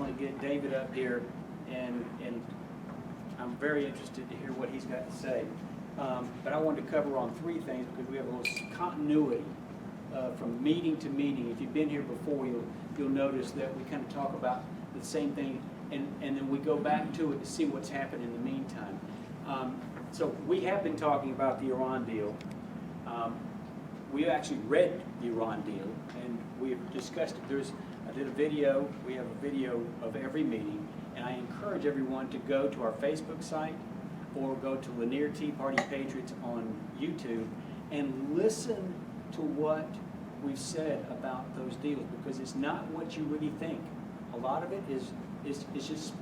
want to get David up here, and I'm very interested to hear what he's got to say. But I wanted to cover on three things because we have a little continuity from meeting to meeting. If you've been here before, you'll notice that we kind of talk about the same thing, and then we go back to it to see what's happened in the meantime. So we have been talking about the Iran deal. We actually read the Iran deal, and we've discussed it. I did a video. We have a video of every meeting, and I encourage everyone to go to our Facebook site or go to Lanier Tea Party Patriots on YouTube and listen to what we've said about those deals, because it's not what you really think. A lot of it is just,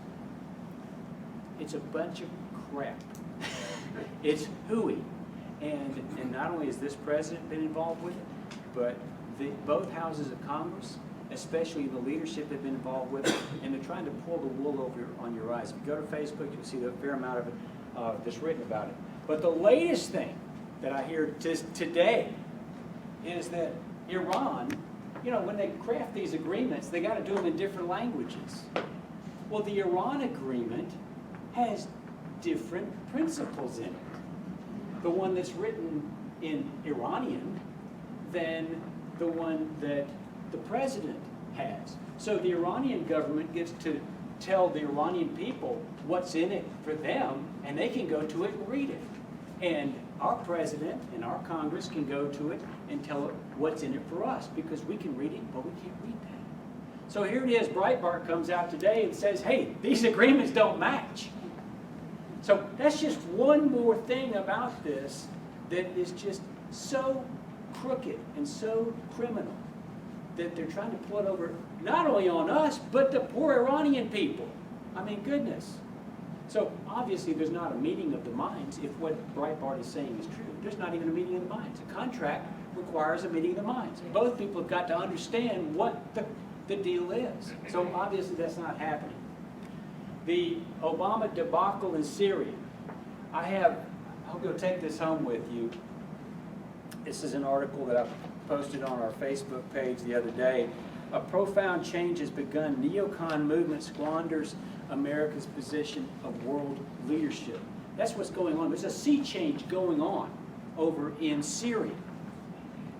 it's a bunch of crap. It's hooey. And not only has this president been involved with it, but both houses of Congress, especially the leadership, have been involved with it, and they're trying to pull the wool over on your eyes. If you go to Facebook, you'll see a fair amount of it that's written about it. But the latest thing that I hear today is that Iran, when they craft these agreements, they got to do them in different languages. Well, the Iran agreement has different principles in it. The one that's written in Iranian than the one that the president has. So the Iranian government gets to tell the Iranian people what's in it for them, and they can go to it and read it. And our president and our Congress can go to it and tell it what's in it for us, because we can read it, but we can't read that. So here it is, Breitbart comes out today and says, hey, these agreements don't match. So that's just one more thing about this that is just so crooked and so criminal that they're trying to pull it over not only on us, but the poor Iranian people. I mean, goodness. So obviously there's not a meeting of the minds if what Breitbart is saying is true. There's not even a meeting of the minds. A contract requires a meeting of the minds. Both people have got to understand what the deal is. So obviously that's not happening. The Obama debacle in Syria. I hope you'll take this home with you. This is an article that I posted on our Facebook page the other day. A profound change has begun. Neocon movement squanders America's position of world leadership. That's what's going on. There's a sea change going on over in Syria.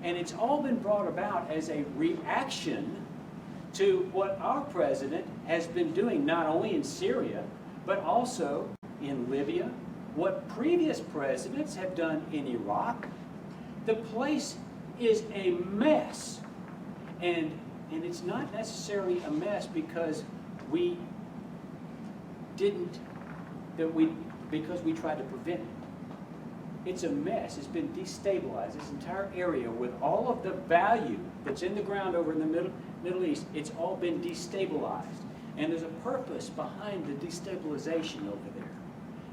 And it's all been brought about as a reaction to what our president has been doing, not only in Syria, but also in Libya, what previous presidents have done in Iraq. The place is a mess. And it's not necessarily a mess because we tried to prevent it. It's a mess. It's been destabilized. This entire area, with all of the value that's in the ground over in the Middle East, it's all been destabilized. And there's a purpose behind the destabilization over there.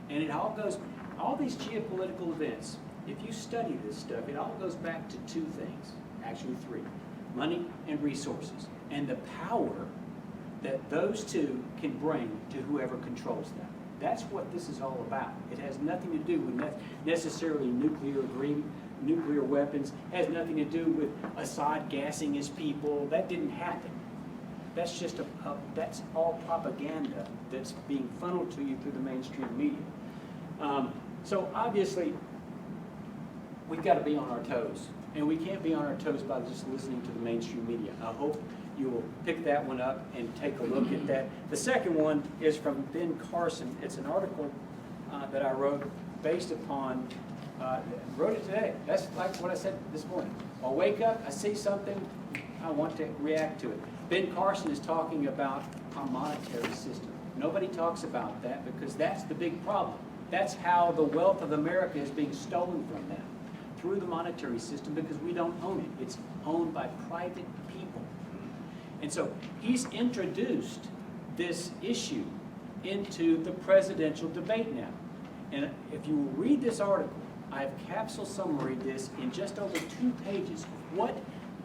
And it all these geopolitical events, if you study this stuff, it all goes back to two things, actually three: money and resources, and the power that those two can bring to whoever controls them. That's what this is all about. It has nothing to do with necessarily nuclear weapons. It has nothing to do with Assad gassing his people. That didn't happen. That's just that's all propaganda that's being funneled to you through the mainstream media. So obviously, we've got to be on our toes, and we can't be on our toes by just listening to the mainstream media. I hope you will pick that one up and take a look at that. The second one is from Ben Carson. It's an article that I wrote based upon, wrote it today. That's like what I said this morning. I'll wake up, I see something, I want to react to it. Ben Carson is talking about our monetary system. Nobody talks about that because that's the big problem. That's how the wealth of America is being stolen from them, through the monetary system, because we don't own it. It's owned by private people. And so he's introduced this issue into the presidential debate now. And if you will read this article, I have capsule summaried this in just over 2 pages of what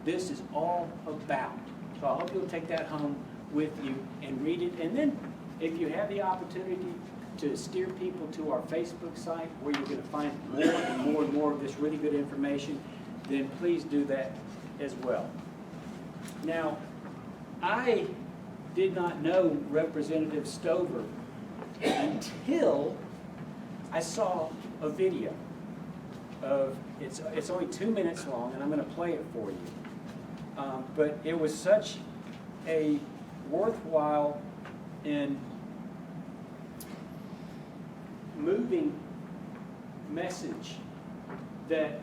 this is all about. So I hope you'll take that home with you and read it. And then if you have the opportunity to steer people to our Facebook site, where you're going to find more and more and more of this really good information, then please do that as well. Now, I did not know Representative Stover until I saw a video of, it's only 2 minutes long, and I'm going to play it for you. But it was such a worthwhile and moving message that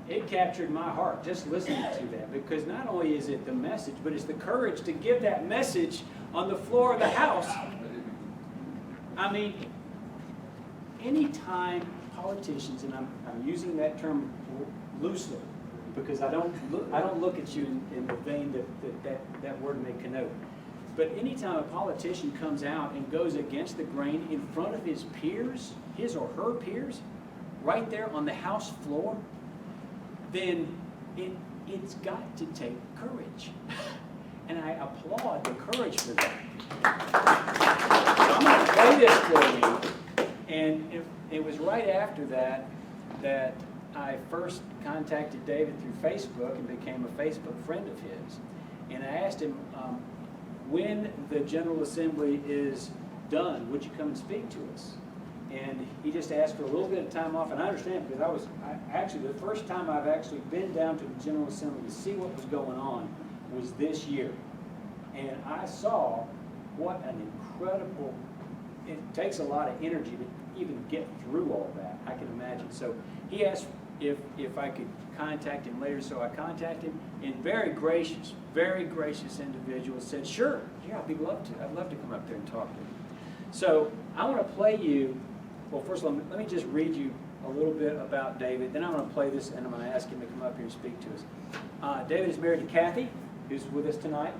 it captured my heart just listening to that, because not only is it the message, but it's the courage to give that message on the floor of the House. I mean, anytime politicians, and I'm using that term loosely, because I don't look at you in the vein that word may connote. But anytime a politician comes out and goes against the grain in front of his peers, his or her peers, right there on the House floor, then it's got to take courage. And I applaud the courage for that. So I'm going to play this for you. And it was right after that I first contacted David through Facebook and became a Facebook friend of his. And I asked him, when the General Assembly is done, would you come and speak to us? And he just asked for a little bit of time off, and I understand, because actually the first time I've actually been down to the General Assembly to see what was going on was this year. And I saw what an incredible, it takes a lot of energy to even get through all that, I can imagine. So he asked if I could contact him later, so I contacted him, and very gracious individual said, sure, yeah, I'd love to come up there and talk to him. So I want to play you, well, first of all, let me just read you a little bit about David, then I'm going to play this, and I'm going to ask him to come up here and speak to us. David is married to Kathy, who's with us tonight,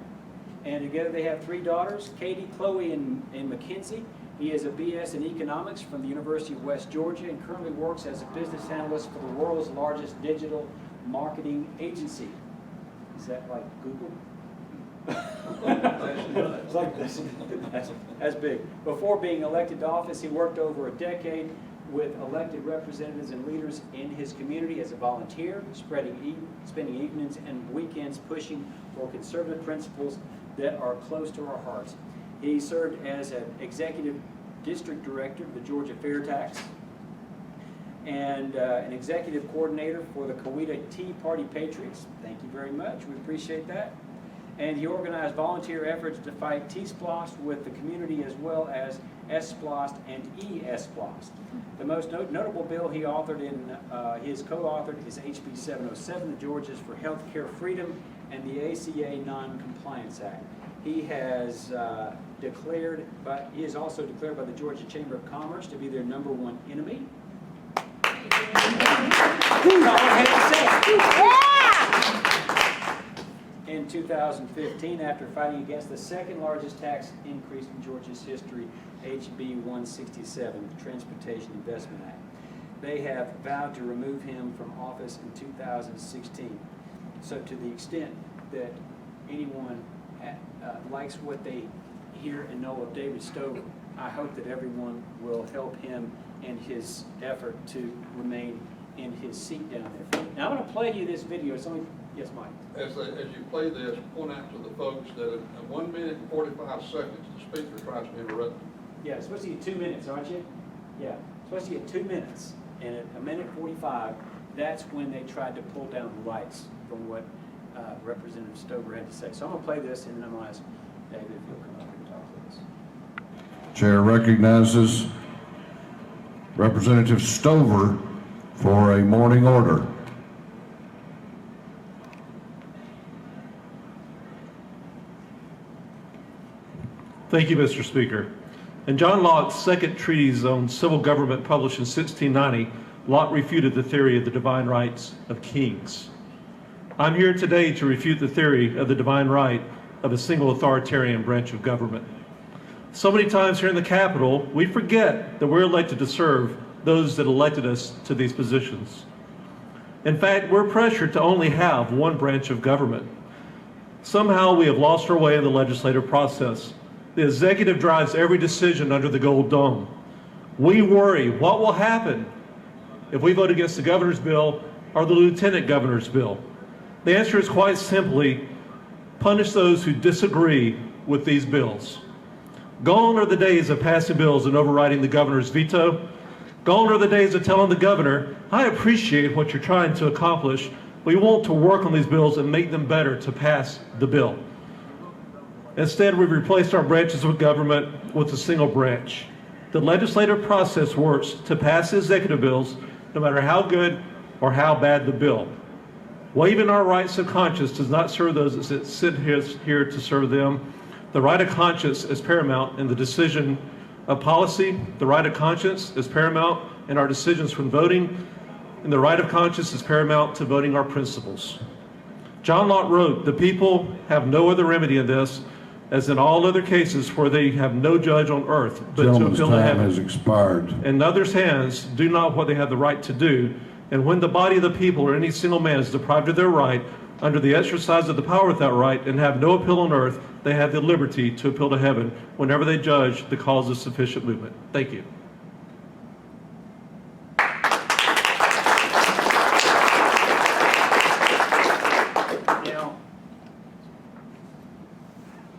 and together they have 3 daughters, Katie, Chloe, and Mackenzie. He is a BS in economics from the University of West Georgia and currently works as a business analyst for the world's largest digital marketing agency. Is that like Google? It's like that's big. Before being elected to office, he worked over a decade with elected representatives and leaders in his community as a volunteer, spending evenings and weekends pushing for conservative principles that are close to our hearts. He served as an executive district director of the Georgia Fair Tax and an executive coordinator for the Coweta Tea Party Patriots. Thank you very much. We appreciate that. And he organized volunteer efforts to fight T-Splost with the community, as well as S-Splost and E-S-Splost. The most notable bill he authored his co-authored is HB 707, the Georgians for Healthcare Freedom, and the ACA Non-Compliance Act. He has he is also declared by the Georgia Chamber of Commerce to be their #1 enemy. In 2015, after fighting against the second largest tax increase in Georgia's history, HB 167, the Transportation Investment Act. They have vowed to remove him from office in 2016. So to the extent that anyone likes what they hear and know of David Stover, I hope that everyone will help him in his effort to remain in his seat down there. Now I'm going to play you this video. It's only, yes, Mike. As you play this, point out to the folks that at 1 minute and 45 seconds, the speaker tries to interrupt you. Yeah, it's supposed to get 2 minutes, aren't you? Yeah, it's supposed to get 2 minutes. And at 1:45, that's when they tried to pull down the lights from what Representative Stover had to say. So I'm going to play this, and then I'm going to ask David if he'll come up here and talk to us. Chair recognizes Representative Stover for a morning order. Thank you, Mr. Speaker. In John Locke's second treatise on civil government published in 1690, Locke refuted the theory of the divine rights of kings. I'm here today to refute the theory of the divine right of a single authoritarian branch of government. So many times here in the Capitol, we forget that we're elected to serve those that elected us to these positions. In fact, we're pressured to only have one branch of government. Somehow we have lost our way in the legislative process. The executive drives every decision under the gold dome. We worry what will happen if we vote against the governor's bill or the lieutenant governor's bill. The answer is quite simply, punish those who disagree with these bills. Gone are the days of passing bills and overriding the governor's veto. Gone are the days of telling the governor, I appreciate what you're trying to accomplish. We want to work on these bills and make them better to pass the bill. Instead, we've replaced our branches of government with a single branch. The legislative process works to pass executive bills, no matter how good or how bad the bill. Waiving our rights of conscience does not serve those that sit here to serve them. The right of conscience is paramount in the decision of policy. The right of conscience is paramount in our decisions when voting, and the right of conscience is paramount to voting our principles. John Locke wrote, the people have no other remedy in this, as in all other cases where they have no judge on earth but to Gentleman's appeal to time heaven. has expired. And others' hands do not what they have the right to do. And when the body of the people or any single man is deprived of their right under the exercise of the power of that right and have no appeal on earth, they have the liberty to appeal to heaven whenever they judge the cause of sufficient movement. Thank you. Now,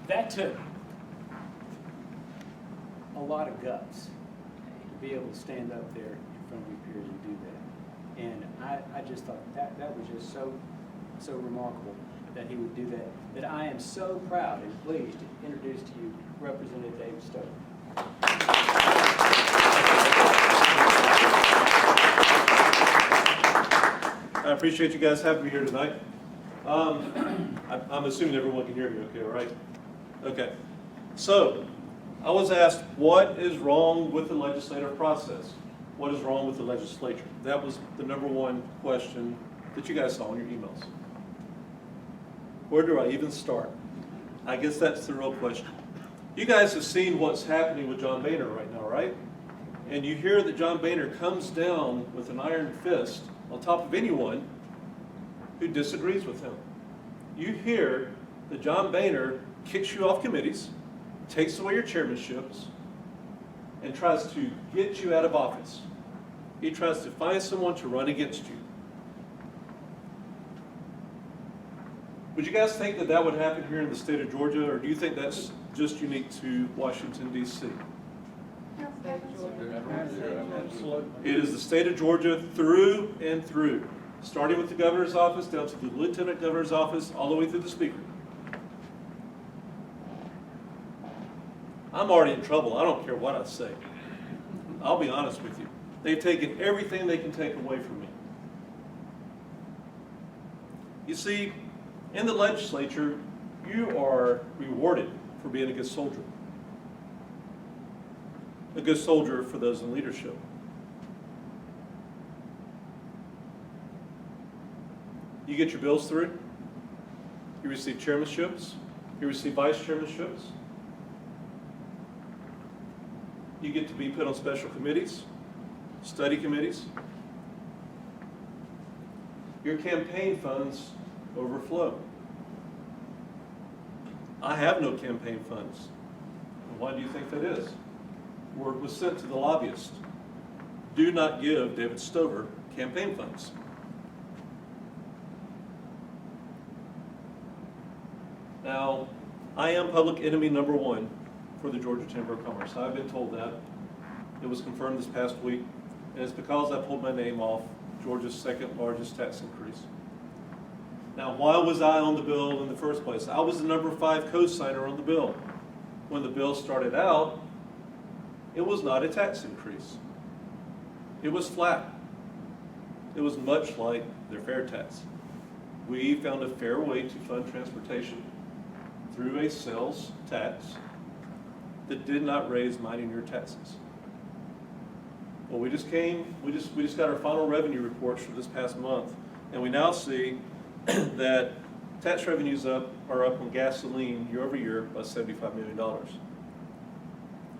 that took a lot of guts to be able to stand up there in front of your peers and do that. And I just thought that was just so remarkable that he would do that, that I am so proud and pleased to introduce to you Representative David Stover. I appreciate you guys having me here tonight. I'm assuming everyone can hear me okay, right? Okay. So, I was asked, what is wrong with the legislative process? What is wrong with the legislature? That was the number one question that you guys saw in your emails. Where do I even start? I guess that's the real question. You guys have seen what's happening with John Boehner right now, right? And you hear that John Boehner comes down with an iron fist on top of anyone who disagrees with him. You hear that John Boehner kicks you off committees, takes away your chairmanships, and tries to get you out of office. He tries to find someone to run against you. Would you guys think that that would happen here in the state of Georgia, or do you think that's just unique to Washington, D.C.? It is the state of Georgia through and through, starting with the governor's office, down to the lieutenant governor's office, all the way through the speaker. I'm already in trouble. I don't care what I say. I'll be honest with you. They've taken everything they can take away from me. You see, in the legislature, you are rewarded for being a good soldier. A good soldier for those in leadership. You get your bills through. You receive chairmanships. You receive vice chairmanships. You get to be put on special committees, study committees. Your campaign funds overflow. I have no campaign funds. And why do you think that is? Word was sent to the lobbyist. Do not give David Stover campaign funds. Now, I am public enemy number one for the Georgia Chamber of Commerce. I've been told that. It was confirmed this past week, and it's because I pulled my name off Georgia's second largest tax increase. Now, why was I on the bill in the first place? I was the number 5 co-signer on the bill. When the bill started out, it was not a tax increase. It was flat. It was much like their fair tax. We found a fair way to fund transportation through a sales tax that did not raise mine and your taxes. Well, we just got our final revenue reports for this past month, and we now see that tax revenues are up on gasoline year over year by $75 million.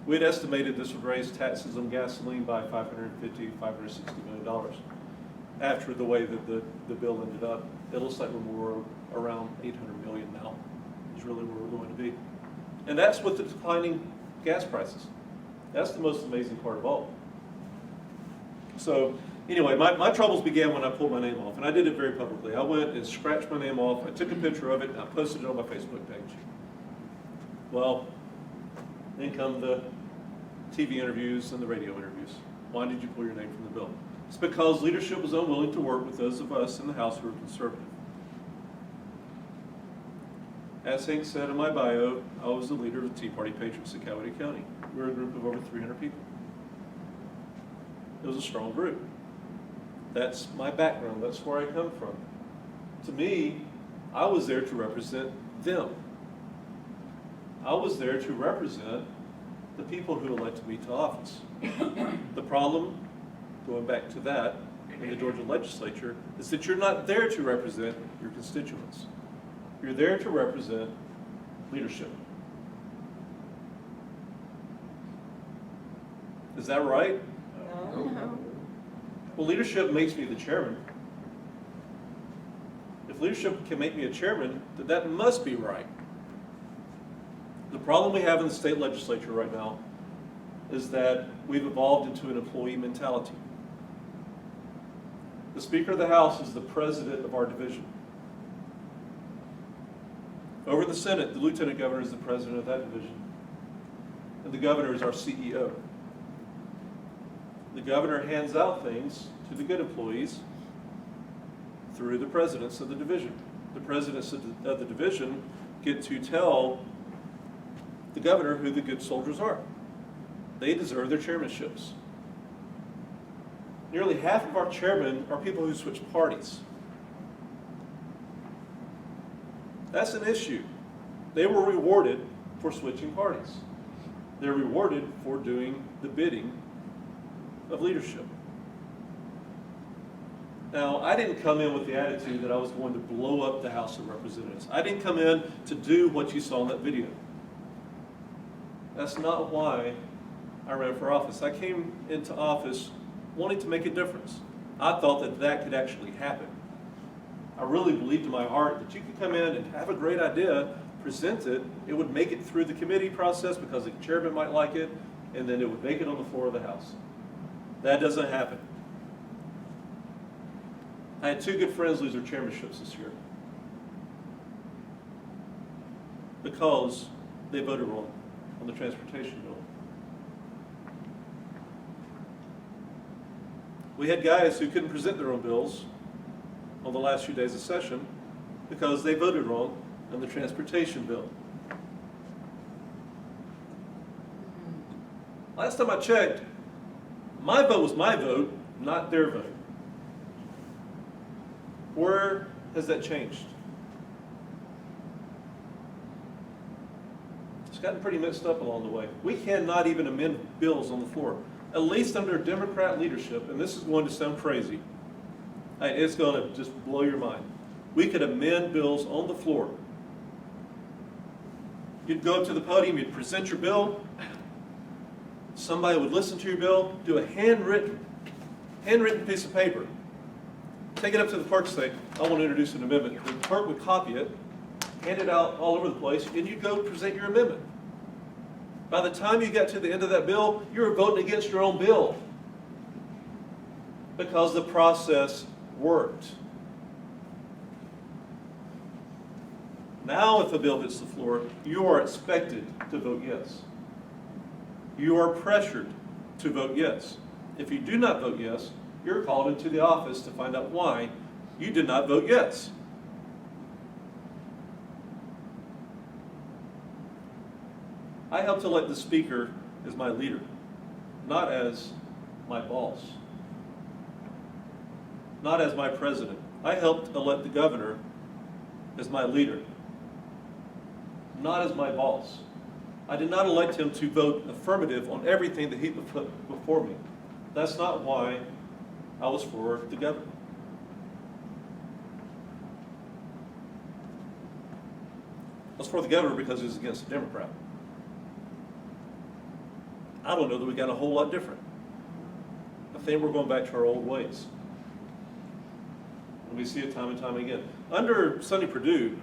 We had estimated this would raise taxes on gasoline by $550, $560 million. After the way that the bill ended up, it looks like we're more around $800 million now, is really where we're going to be. And that's with the declining gas prices. That's the most amazing part of all. So anyway, my troubles began when I pulled my name off, and I did it very publicly. I went and scratched my name off, I took a picture of it, and I posted it on my Facebook page. Well, then come the TV interviews and the radio interviews. Why did you pull your name from the bill? It's because leadership was unwilling to work with those of us in the House who were conservative. As Hank said in my bio, I was the leader of the Tea Party Patriots in Coweta County. We were a group of over 300 people. It was a strong group. That's my background. That's where I come from. To me, I was there to represent them. I was there to represent the people who elected me to office. The problem, going back to that, in the Georgia legislature, is that you're not there to represent your constituents. You're there to represent leadership. Is that right? No. Well, leadership makes me the chairman. If leadership can make me a chairman, then that must be right. The problem we have in the state legislature right now is that we've evolved into an employee mentality. The Speaker of the House is the president of our division. Over in the Senate, the Lieutenant Governor is the president of that division. And the Governor is our CEO. The Governor hands out things to the good employees through the presidents of the division. The presidents of the division get to tell the Governor who the good soldiers are. They deserve their chairmanships. Nearly half of our chairmen are people who switch parties. That's an issue. They were rewarded for switching parties. They're rewarded for doing the bidding of leadership. Now, I didn't come in with the attitude that I was going to blow up the House of Representatives. I didn't come in to do what you saw in that video. That's not why I ran for office. I came into office wanting to make a difference. I thought that that could actually happen. I really believed in my heart that you could come in and have a great idea, present it, it would make it through the committee process because the chairman might like it, and then it would make it on the floor of the House. That doesn't happen. I had two good friends lose their chairmanships this year because they voted wrong on the transportation bill. We had guys who couldn't present their own bills on the last few days of session because they voted wrong on the transportation bill. Last time I checked, my vote was my vote, not their vote. Where has that changed? It's gotten pretty mixed up along the way. We cannot even amend bills on the floor, at least under Democrat leadership, and this is going to sound crazy. It's going to just blow your mind. We could amend bills on the floor. You'd go up to the podium, you'd present your bill, somebody would listen to your bill, do a handwritten piece of paper, take it up to the clerk and say, I want to introduce an amendment. The clerk would copy it, hand it out all over the place, and you'd go present your amendment. By the time you got to the end of that bill, you were voting against your own bill because the process worked. Now if a bill hits the floor, you are expected to vote yes. You are pressured to vote yes. If you do not vote yes, you're called into the office to find out why you did not vote yes. I helped elect the Speaker as my leader, not as my boss, not as my president. I helped elect the Governor as my leader, not as my boss. I did not elect him to vote affirmative on everything that he put before me. That's not why I was for the Governor. I was for the Governor because he was against a Democrat. I don't know that we got a whole lot different. I think we're going back to our old ways. And we see it time and time again. Under Sonny Perdue,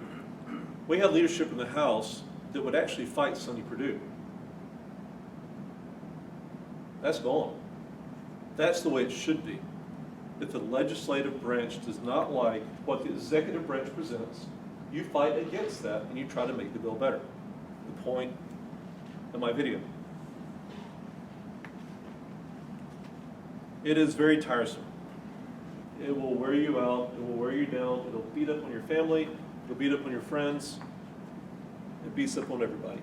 we had leadership in the House that would actually fight Sonny Perdue. That's gone. That's the way it should be. If the legislative branch does not like what the executive branch presents, you fight against that and you try to make the bill better. The point in my video. It is very tiresome. It will wear you out, it will wear you down, it'll beat up on your family, it'll beat up on your friends, it beats up on everybody.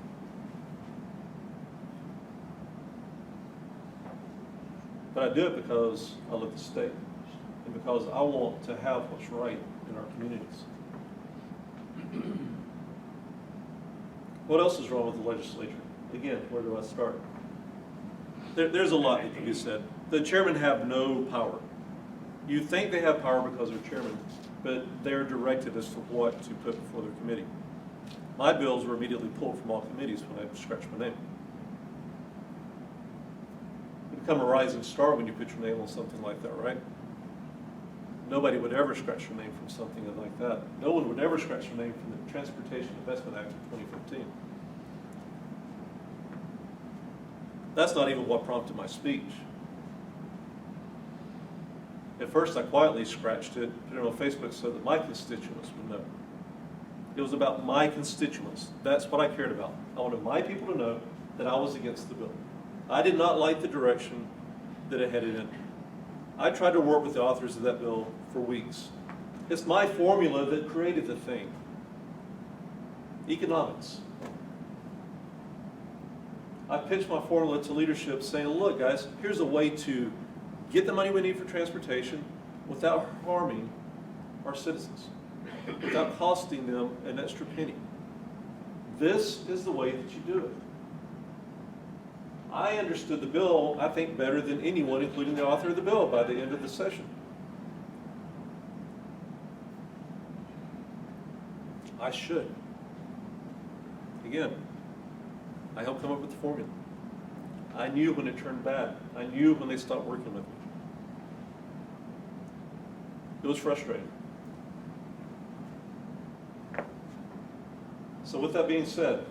But I do it because I love the state and because I want to have what's right in our communities. What else is wrong with the legislature? Again, where do I start? There's a lot that can be said. The chairmen have no power. You think they have power because they're chairmen, but they're directed as to what to put before their committee. My bills were immediately pulled from all committees when I scratched my name. You become a rising star when you put your name on something like that, right? Nobody would ever scratch your name from something like that. No one would ever scratch your name from the Transportation Investment Act of 2015. That's not even what prompted my speech. At first, I quietly scratched it, put it on Facebook so that my constituents would know. It was about my constituents. That's what I cared about. I wanted my people to know that I was against the bill. I did not like the direction that it headed in. I tried to work with the authors of that bill for weeks. It's my formula that created the thing. Economics. I pitched my formula to leadership saying, look guys, here's a way to get the money we need for transportation without harming our citizens, without costing them an extra penny. This is the way that you do it. I understood the bill, I think, better than anyone, including the author of the bill, by the end of the session. I should. Again, I helped come up with the formula. I knew when it turned bad. I knew when they stopped working with me. It was frustrating. So with that being said,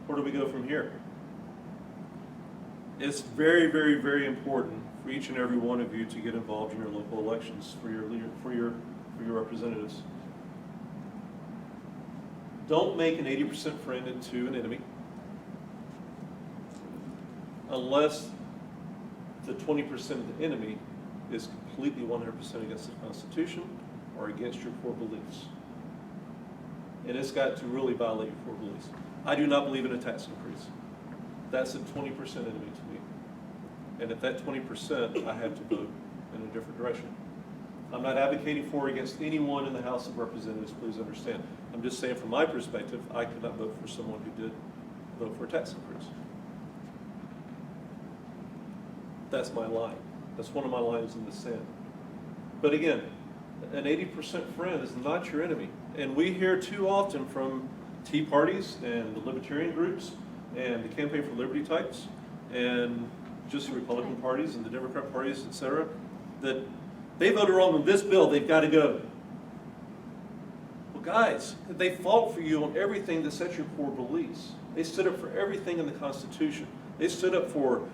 where do we go from here? It's very, very, very important for each and every one of you to get involved in your local elections for your leader, for your representatives. Don't make an 80% friend into an enemy unless the 20% of the enemy is completely 100% against the Constitution or against your core beliefs. And it's got to really violate your core beliefs. I do not believe in a tax increase. That's a 20% enemy to me. And at that 20%, I have to vote in a different direction. I'm not advocating for or against anyone in the House of Representatives, please understand. I'm just saying from my perspective, I could not vote for someone who did vote for a tax increase. That's my line. That's one of my lines in the sand. But again, an 80% friend is not your enemy. And we hear too often from Tea parties and the libertarian groups and the Campaign for Liberty types and just the Republican parties and the Democrat parties, etc., that they voted wrong on this bill, they've got to go. Well, guys, they fought for you on everything that sets your core beliefs. They stood up for everything in the Constitution. They stood up for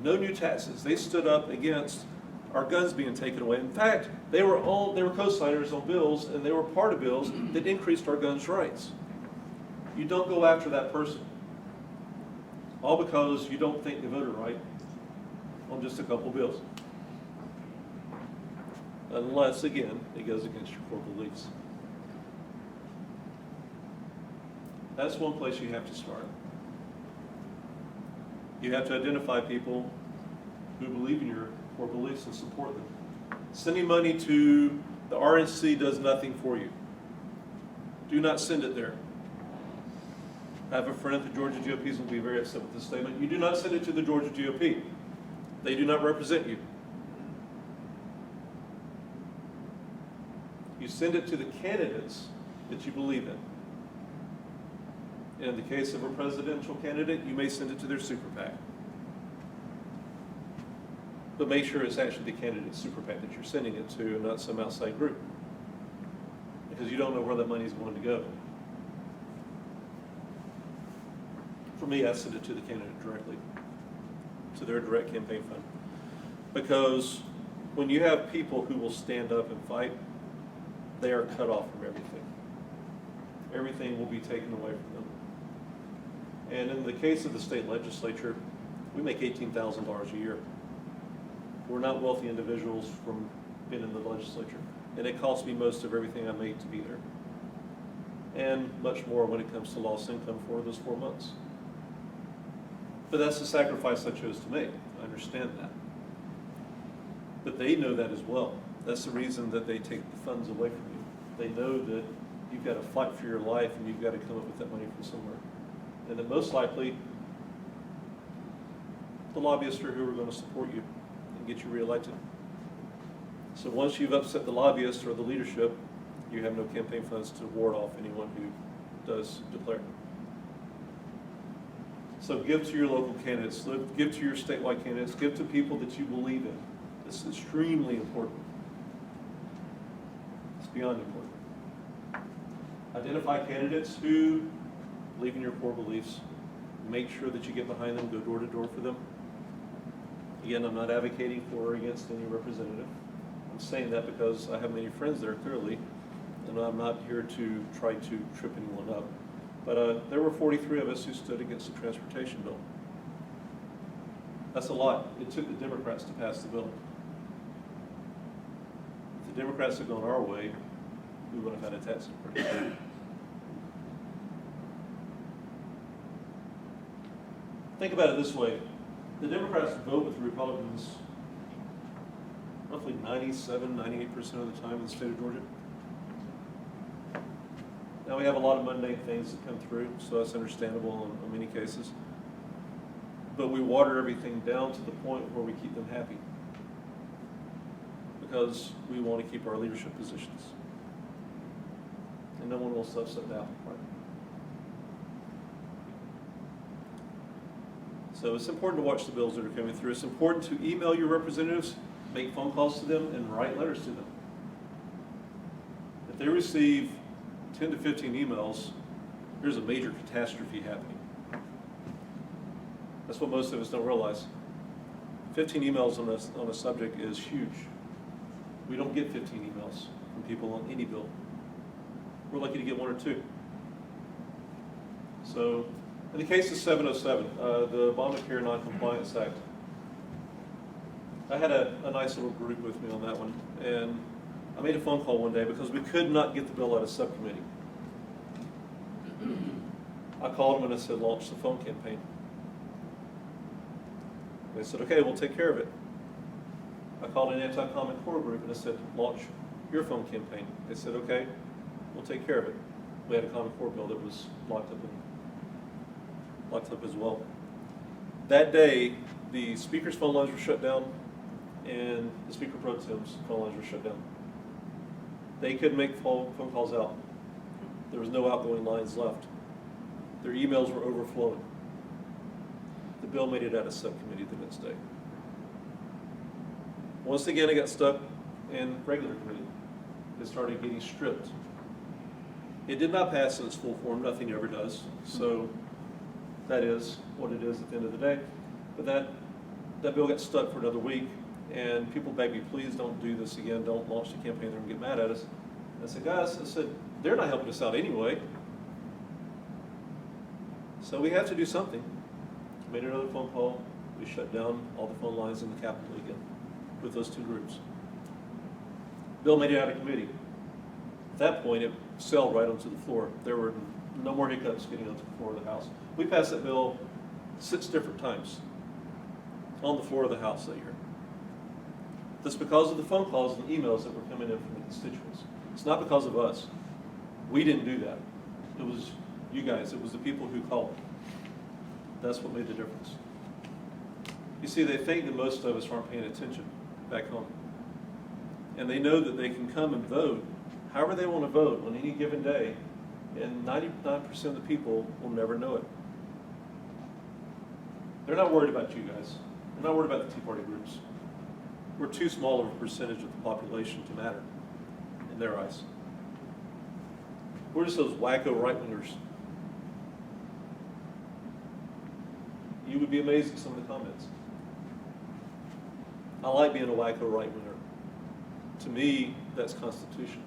no new taxes. They stood up against our guns being taken away. In fact, they were co-signers on bills, and they were part of bills that increased our guns' rights. You don't go after that person, all because you don't think they voted right on just a couple bills. Unless, again, it goes against your core beliefs. That's one place you have to start. You have to identify people who believe in your core beliefs and support them. Sending money to the RNC does nothing for you. Do not send it there. I have a friend at the Georgia GOP who will be very upset with this statement. You do not send it to the Georgia GOP. They do not represent you. You send it to the candidates that you believe in. In the case of a presidential candidate, you may send it to their super PAC. But make sure it's actually the candidate's super PAC that you're sending it to and not some outside group. Because you don't know where that money is going to go. For me, I send it to the candidate directly, to their direct campaign fund. Because when you have people who will stand up and fight, they are cut off from everything. Everything will be taken away from them. And in the case of the state legislature, we make $18,000 a year. We're not wealthy individuals from being in the legislature. And it costs me most of everything I make to be there. And much more when it comes to lost income for those 4 months. But that's the sacrifice I chose to make. I understand that. But they know that as well. That's the reason that they take the funds away from you. They know that you've got to fight for your life and you've got to come up with that money from somewhere. And that most likely, the lobbyists are who are going to support you and get you reelected. So once you've upset the lobbyists or the leadership, you have no campaign funds to ward off anyone who does declare. So give to your local candidates, give to your statewide candidates, give to people that you believe in. It's extremely important. It's beyond important. Identify candidates who believe in your core beliefs. Make sure that you get behind them, go door to door for them. Again, I'm not advocating for or against any representative. I'm saying that because I have many friends there, clearly, and I'm not here to try to trip anyone up. But there were 43 of us who stood against the transportation bill. That's a lot. It took the Democrats to pass the bill. If the Democrats had gone our way, we would have had a tax increase. Think about it this way. The Democrats vote with the Republicans roughly 97, 98% of the time in the state of Georgia. Now we have a lot of mundane things that come through, so that's understandable in many cases. But we water everything down to the point where we keep them happy because we want to keep our leadership positions. And no one wants to upset the apple cart. So it's important to watch the bills that are coming through. It's important to email your representatives, make phone calls to them, and write letters to them. If they receive 10 to 15 emails, there's a major catastrophe happening. That's what most of us don't realize. 15 emails on a subject is huge. We don't get 15 emails from people on any bill. We're lucky to get 1 or 2. So, in the case of 707, the Obamacare Noncompliance Act, I had a nice little group with me on that one, and I made a phone call one day because we could not get the bill out of subcommittee. I called them and I said, launch the phone campaign. They said, okay, we'll take care of it. I called an anti-Common Core group and I said, launch your phone campaign. They said, okay, we'll take care of it. We had a Common Core bill that was locked up as well. That day, the speaker's phone lines were shut down and the Speaker Pro Tem's phone lines were shut down. They couldn't make phone calls out. There was no outgoing lines left. Their emails were overflowing. The bill made it out of subcommittee the next day. Once again, it got stuck in regular committee. It started getting stripped. It did not pass in its full form. Nothing ever does. So that is what it is at the end of the day. But that bill got stuck for another week, and people begged me, please don't do this again. Don't launch the campaign. They're going to get mad at us. And I said, guys, they're not helping us out anyway. So we had to do something. Made another phone call. We shut down all the phone lines in the Capitol again with those 2 groups. Bill made it out of committee. At that point, it sailed right onto the floor. There were no more hiccups getting onto the floor of the House. We passed that bill 6 different times on the floor of the House that year. That's because of the phone calls and emails that were coming in from the constituents. It's not because of us. We didn't do that. It was you guys. It was the people who called. That's what made the difference. You see, they think that most of us aren't paying attention back home. And they know that they can come and vote however they want to vote on any given day, and 99% of the people will never know it. They're not worried about you guys. They're not worried about the Tea Party groups. We're too small of a percentage of the population to matter in their eyes. We're just those wacko right-wingers. You would be amazed at some of the comments. I like being a wacko right-winger. To me, that's Constitution.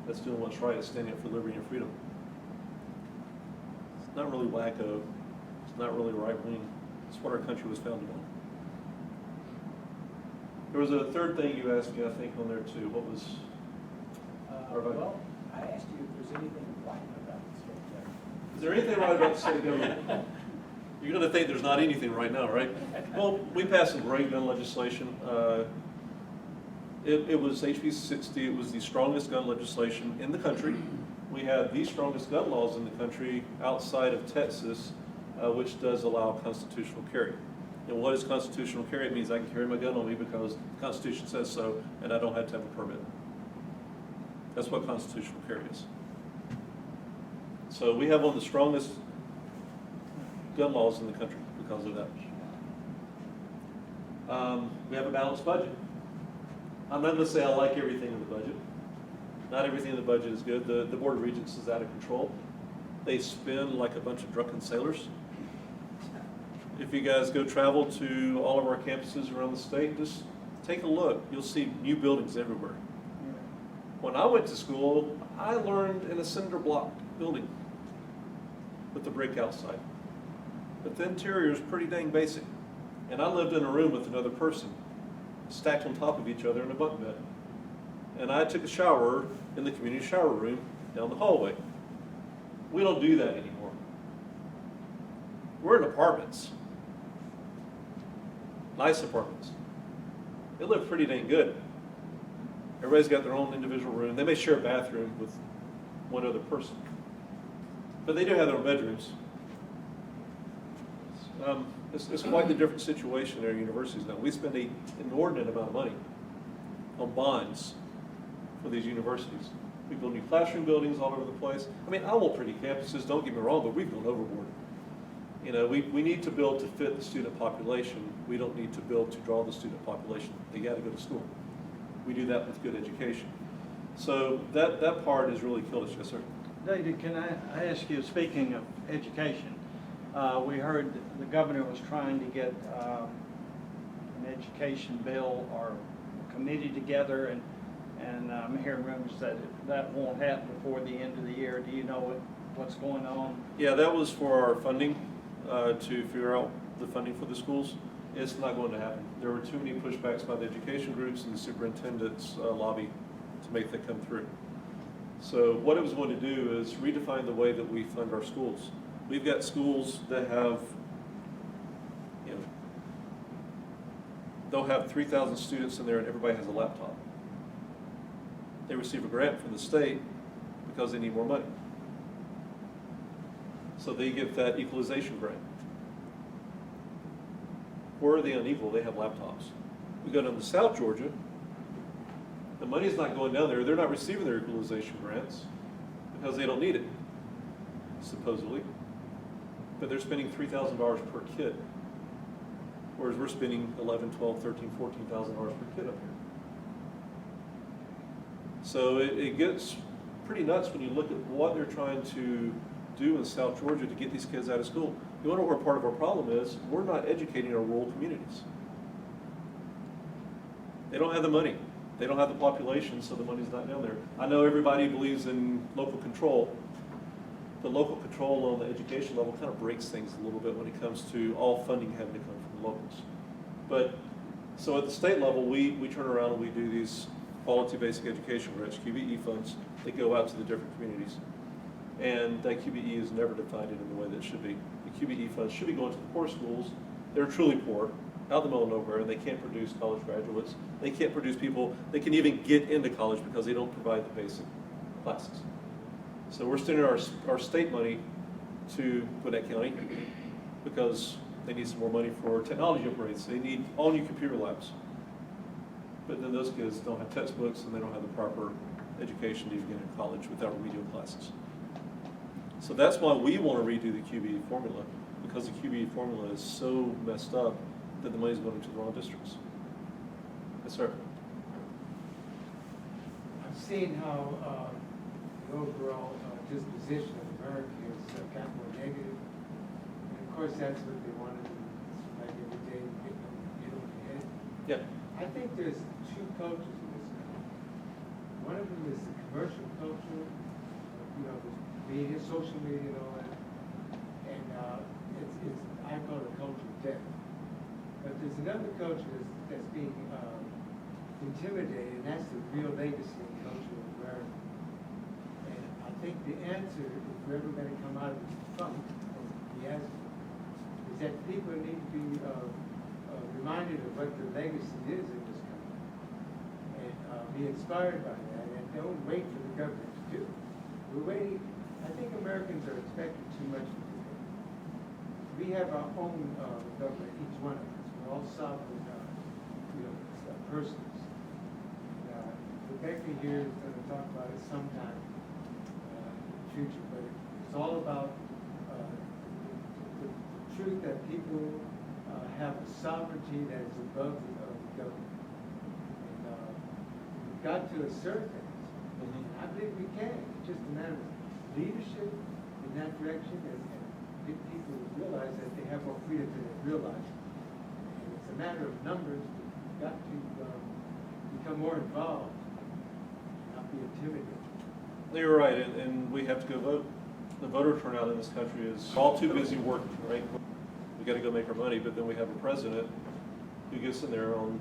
That's doing what's right. It's standing up for liberty and freedom. not really wacko, it's not really right-wing. It's what our country was founded on. There was a third thing you asked me, I think, on there too. What was? Well, I asked you if there's anything right about the state government. Is there anything right about the state government? You're going to think there's not anything right now, right? Well, we passed some great gun legislation. It was HB 60. It was the strongest gun legislation in the country. We have the strongest gun laws in the country outside of Texas, which does allow constitutional carry. And what is constitutional carry? It means I can carry my gun on me because the Constitution says so, and I don't have to have a permit. That's what constitutional carry is. So we have one of the strongest gun laws in the country because of that. We have a balanced budget. I'm not going to say I like everything in the budget. Not everything in the budget is good. The Board of Regents is out of control. They spend like a bunch of drunken sailors. If you guys go travel to all of our campuses around the state, just take a look. You'll see new buildings everywhere. When I went to school, I learned in a cinder block building with the brick outside. But the interior is pretty dang basic. And I lived in a room with another person, stacked on top of each other in a bunk bed. And I took a shower in the community shower room down the hallway. We don't do that anymore. We're in apartments. Nice apartments. They live pretty dang good. Everybody's got their own individual room. They may share a bathroom with one other person. But they do have their own bedrooms. It's quite the different situation in our universities now. We spend an inordinate amount of money on bonds for these universities. We build new classroom buildings all over the place. I mean, I want pretty campuses, don't get me wrong, but we've gone overboard. You know, we need to build to fit the student population. We don't need to build to draw the student population. They got to go to school. We do that with good education. So that part has really killed us. Yes, sir. David, can I ask you, speaking of education, we heard the governor was trying to get an education bill or committee together, and I'm hearing rumors that that won't happen before the end of the year. Do you know what's going on? Yeah, that was for our funding, to figure out the funding for the schools. It's not going to happen. There were too many pushbacks by the education groups and the superintendent's lobby to make that come through. So what it was going to do is redefine the way that we fund our schools. We've got schools that have, you know, they'll have 3,000 students in there and everybody has a laptop. They receive a grant from the state because they need more money. So they get that equalization grant. Where are they unequal? They have laptops. We go down to South Georgia, the money's not going down there. They're not receiving their equalization grants because they don't need it, supposedly. But they're spending $3,000 per kid, whereas we're spending $11,000, $12,000, $13,000, $14,000 per kid up here. So it gets pretty nuts when you look at what they're trying to do in South Georgia to get these kids out of school. You wonder where part of our problem is? We're not educating our rural communities. They don't have the money. They don't have the population, so the money's not down there. I know everybody believes in local control. The local control on the education level kind of breaks things a little bit when it comes to all funding having to come from the locals. But, so at the state level, we turn around and we do these quality basic education grants, QBE funds, that go out to the different communities. And that QBE is never divided in the way that it should be. The QBE funds should be going to the poor schools. They're truly poor, out in the middle of nowhere, and they can't produce college graduates. They can't produce people that can even get into college because they don't provide the basic classes. So we're sending our state money to Gwinnett County because they need some more money for technology upgrades. They need all new computer labs. But then those kids don't have textbooks and they don't have the proper education to even get into college without remedial classes. So that's why we want to redo the QBE formula, because the QBE formula is so messed up that the money's going to the wrong districts. Yes, sir. I've seen how the overall disposition of America is got more negative. And of course, that's what they want to do. It's like every day get on the head. Yeah. I think there's two cultures in this country. One of them is the commercial culture, you know, the media, social media and all that. I call it a culture of death. But there's another culture that's being intimidated, and that's the real legacy and culture of America. And I think the answer, if we're ever going to come out of this funk of fiasco, is that people need to be reminded of what the legacy is in this country, and be inspired by that, and don't wait for the government to do it. We're waiting. I think Americans are expecting too much from the government. We have our own government, each one of us. We're all sovereign, persons. Rebecca here is going to talk about it sometime in the future, but it's all about the truth that people have a sovereignty that is above the government. And we've got to assert that. I believe we can. It's just a matter of leadership in that direction and get people to realize that they have more freedom than they realize. And it's a matter of numbers. We've got to become more involved, not be intimidated. You're right, and we have to go vote. The voter turnout in this country is all too busy working, right? We got to go make our money, but then we have a president who gets in there on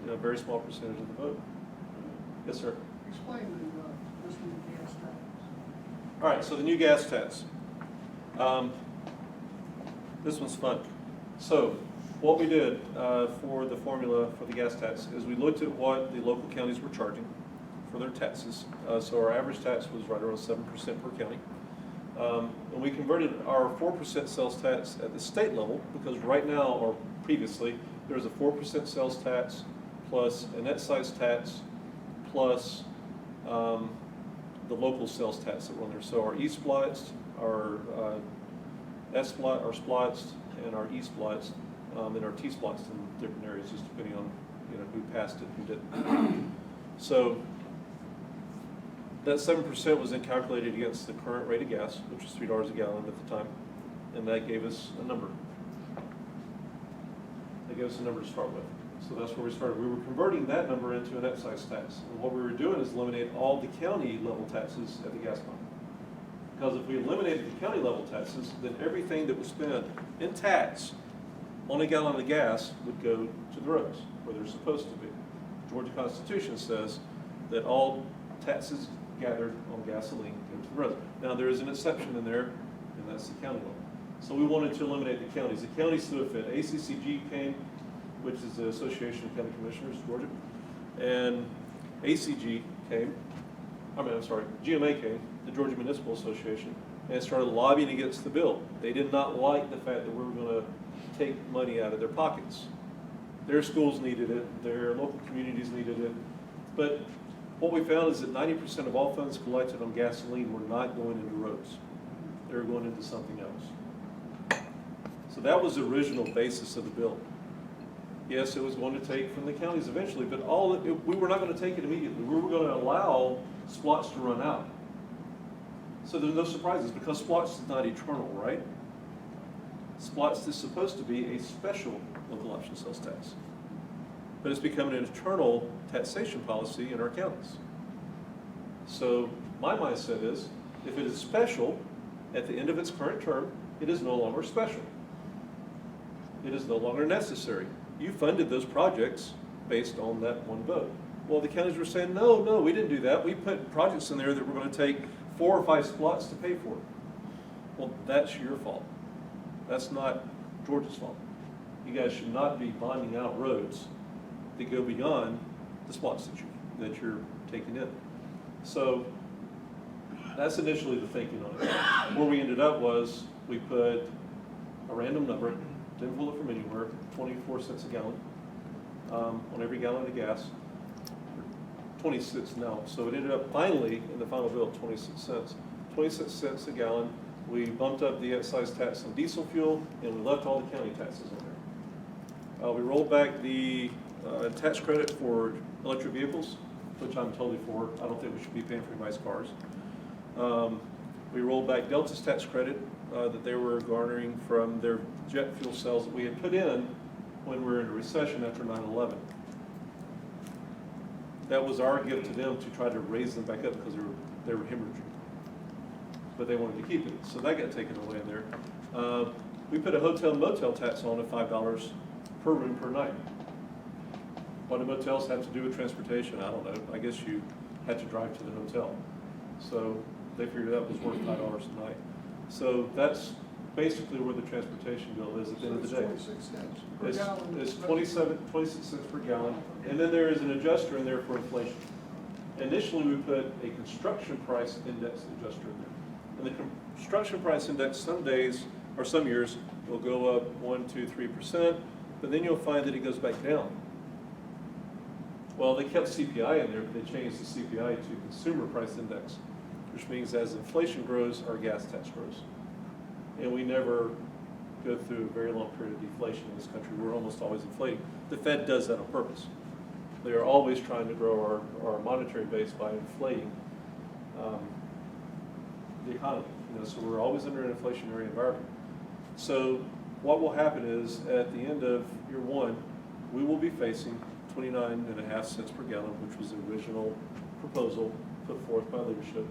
a very small percentage of the vote. Yes, sir. Explain this new gas tax. All right, so the new gas tax. This one's fun. So what we did for the formula for the gas tax is we looked at what the local counties were charging for their taxes. So our average tax was right around 7% per county. And we converted our 4% sales tax at the state level, because right now, or previously, there was a 4% sales tax plus an excise tax plus the local sales tax that were on there. So our E-Splits, our S-Split, our Splits, and our E-Splits, and our T-Splits in different areas, just depending on who passed it, who didn't. So that 7% was then calculated against the current rate of gas, which was $3 a gallon at the time, and that gave us a number. That gave us a number to start with. So that's where we started. We were converting that number into an excise tax. And what we were doing is eliminate all the county level taxes at the gas pump. Because if we eliminated the county level taxes, then everything that was spent in tax on a gallon of gas would go to the roads, where they're supposed to be. The Georgia Constitution says that all taxes gathered on gasoline go to the roads. Now there is an exception in there, and that's the county level. So we wanted to eliminate the counties. The counties threw a fit. ACCG came, which is the Association of County Commissioners, Georgia, and ACG came, GMA came, the Georgia Municipal Association, and started lobbying against the bill. They did not like the fact that we were going to take money out of their pockets. Their schools needed it, their local communities needed it, but what we found is that 90% of all funds collected on gasoline were not going into roads. They were going into something else. So that was the original basis of the bill. Yes, it was going to take from the counties eventually, but we were not going to take it immediately. We were going to allow Splots to run out. So there's no surprises, because Splots is not eternal, right? Splots is supposed to be a special local option sales tax. But it's becoming an eternal taxation policy in our counties. So my mindset is, if it is special at the end of its current term, it is no longer special. It is no longer necessary. You funded those projects based on that one vote. Well, the counties were saying, no, we didn't do that. We put projects in there that we're going to take 4 or 5 Splots to pay for. Well, that's your fault. That's not Georgia's fault. You guys should not be bonding out roads that go beyond the Splots that you're taking in. So that's initially the thinking on it. Where we ended up was we put a random number, didn't pull it from anywhere, 24 cents a gallon on every gallon of gas. 26 now. So it ended up finally in the final bill 26 cents. 26 cents a gallon. We bumped up the excise tax on diesel fuel, and we left all the county taxes in there. We rolled back the tax credit for electric vehicles, which I'm totally for. I don't think we should be paying for anybody's cars. We rolled back Delta's tax credit that they were garnering from their jet fuel sales that we had put in when we were in a recession after 9/11. That was our gift to them to try to raise them back up because they were hemorrhaging. but they wanted to keep it, so that got taken away in there. We put a hotel motel tax on of $5 per room per night. What do motels have to do with transportation? I don't know. I guess you had to drive to the hotel. So they figured that was worth $5 a night. So that's basically where the transportation bill is at the end of the day. 26 cents per gallon. It's 26 cents per gallon, and then there is an adjuster in there for inflation. Initially, we put a construction price index adjuster in there. And the construction price index some days, or some years, will go up 1, 2, 3%, but then you'll find that it goes back down. Well, they kept CPI in there, but they changed the CPI to consumer price index, which means as inflation grows, our gas tax grows. And we never go through a very long period of deflation in this country. We're almost always inflating. The Fed does that on purpose. They are always trying to grow our monetary base by inflating the economy. So we're always under an inflationary environment. So what will happen is at the end of year one, we will be facing 29.5 cents per gallon, which was the original proposal put forth by leadership.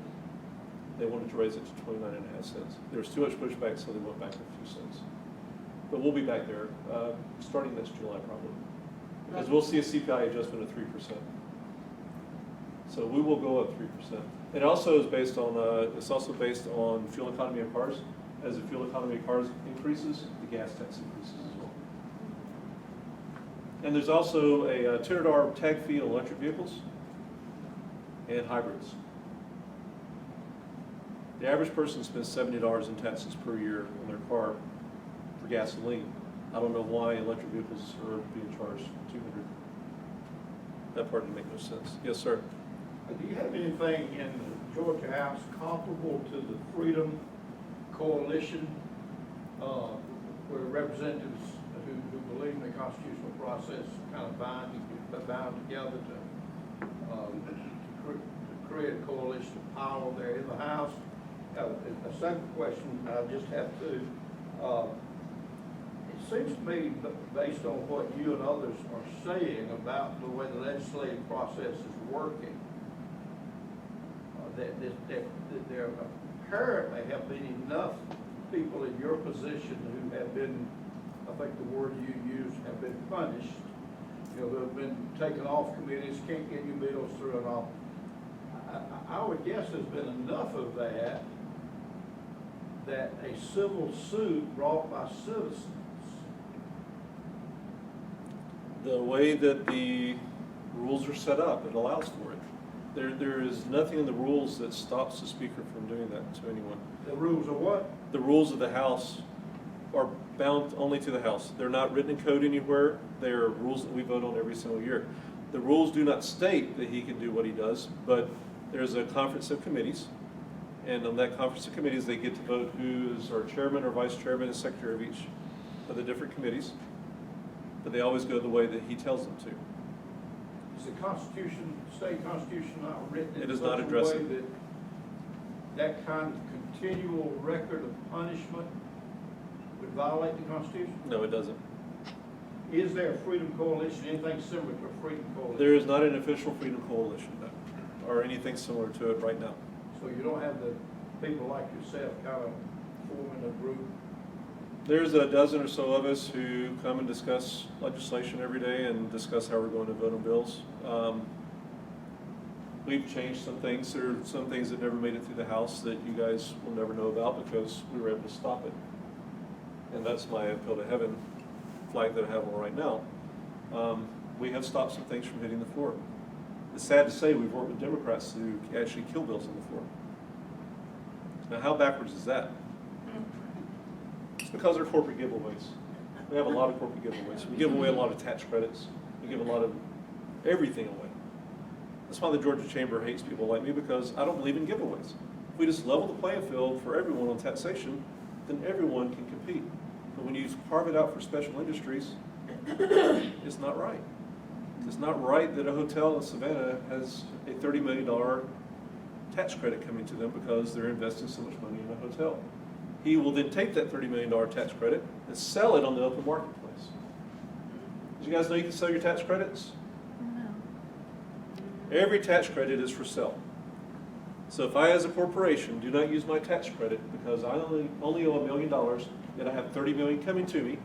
They wanted to raise it to 29.5 cents. There was too much pushback, so they went back a few cents. But we'll be back there starting next July probably, because we'll see a CPI adjustment of 3%. So we will go up 3%. It also is based on it's also based on fuel economy of cars. As the fuel economy of cars increases, the gas tax increases as well. And there's also a $200 tag fee on electric vehicles and hybrids. The average person spends $70 in taxes per year on their car for gasoline. I don't know why electric vehicles are being charged $200. That part didn't make no sense. Yes, sir. Do you have anything in the Georgia House comparable to the Freedom Coalition, where representatives who believe in the constitutional process kind of bound together to create a coalition of power there in the House? A second question, I just have to, it seems to me, based on what you and others are saying about the way the legislative process is working, that there apparently have been enough people in your position who have been, I think the word you used, have been punished, who have been taken off committees, can't get your bills through and all. I would guess there's been enough of that a civil suit brought by citizens. The way that the rules are set up, it allows for it. There is nothing in the rules that stops the speaker from doing that to anyone. The rules of what? The rules of the House are bound only to the House. They're not written in code anywhere. They are rules that we vote on every single year. The rules do not state that he can do what he does, but there's a conference of committees, and on that conference of committees, they get to vote who is our chairman or vice chairman and secretary of each of the different committees, but they always go the way that he tells them to. Is the Constitution, state Constitution not written It in does such not a address way it. that kind of continual record of punishment would violate the Constitution? No, it doesn't. Is there a Freedom Coalition, anything similar to a Freedom Coalition? There is not an official freedom coalition, no, or anything similar to it right now. So you don't have the people like yourself kind of forming a group? There's a dozen or so of us who come and discuss legislation every day and discuss how we're going to vote on bills. We've changed some things. There are some things that never made it through the House that you guys will never know about because we were able to stop it. And that's my appeal to heaven flag that I have on right now. We have stopped some things from hitting the floor. It's sad to say we've worked with Democrats who actually kill bills on the floor. Now, how backwards is that? It's because they're corporate giveaways. We have a lot of corporate giveaways. We give away a lot of tax credits. We give a lot of everything away. That's why the Georgia Chamber hates people like me, because I don't believe in giveaways. If we just level the playing field for everyone on taxation, then everyone can compete. But when you carve it out for special industries, it's not right. It's not right that a hotel in Savannah has a $30 million tax credit coming to them because they're investing so much money in a hotel. He will then take that $30 million tax credit and sell it on the open marketplace. Did you guys know you can sell your tax credits? No. Every tax credit is for sale. So if I, as a corporation, do not use my tax credit because I only owe $1 million, and I have 30 million coming to me,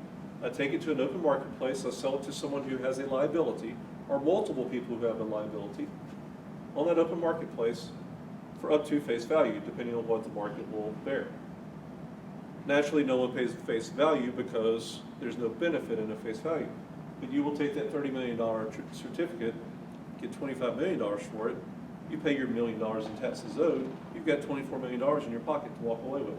I take it to an open marketplace, I sell it to someone who has a liability, or multiple people who have a liability, on that open marketplace for up to face value, depending on what the market will bear. Naturally, no one pays face value because there's no benefit in a face value. But you will take that $30 million certificate, get $25 million for it, you pay your $1 million in taxes owed, you've got $24 million in your pocket to walk away with.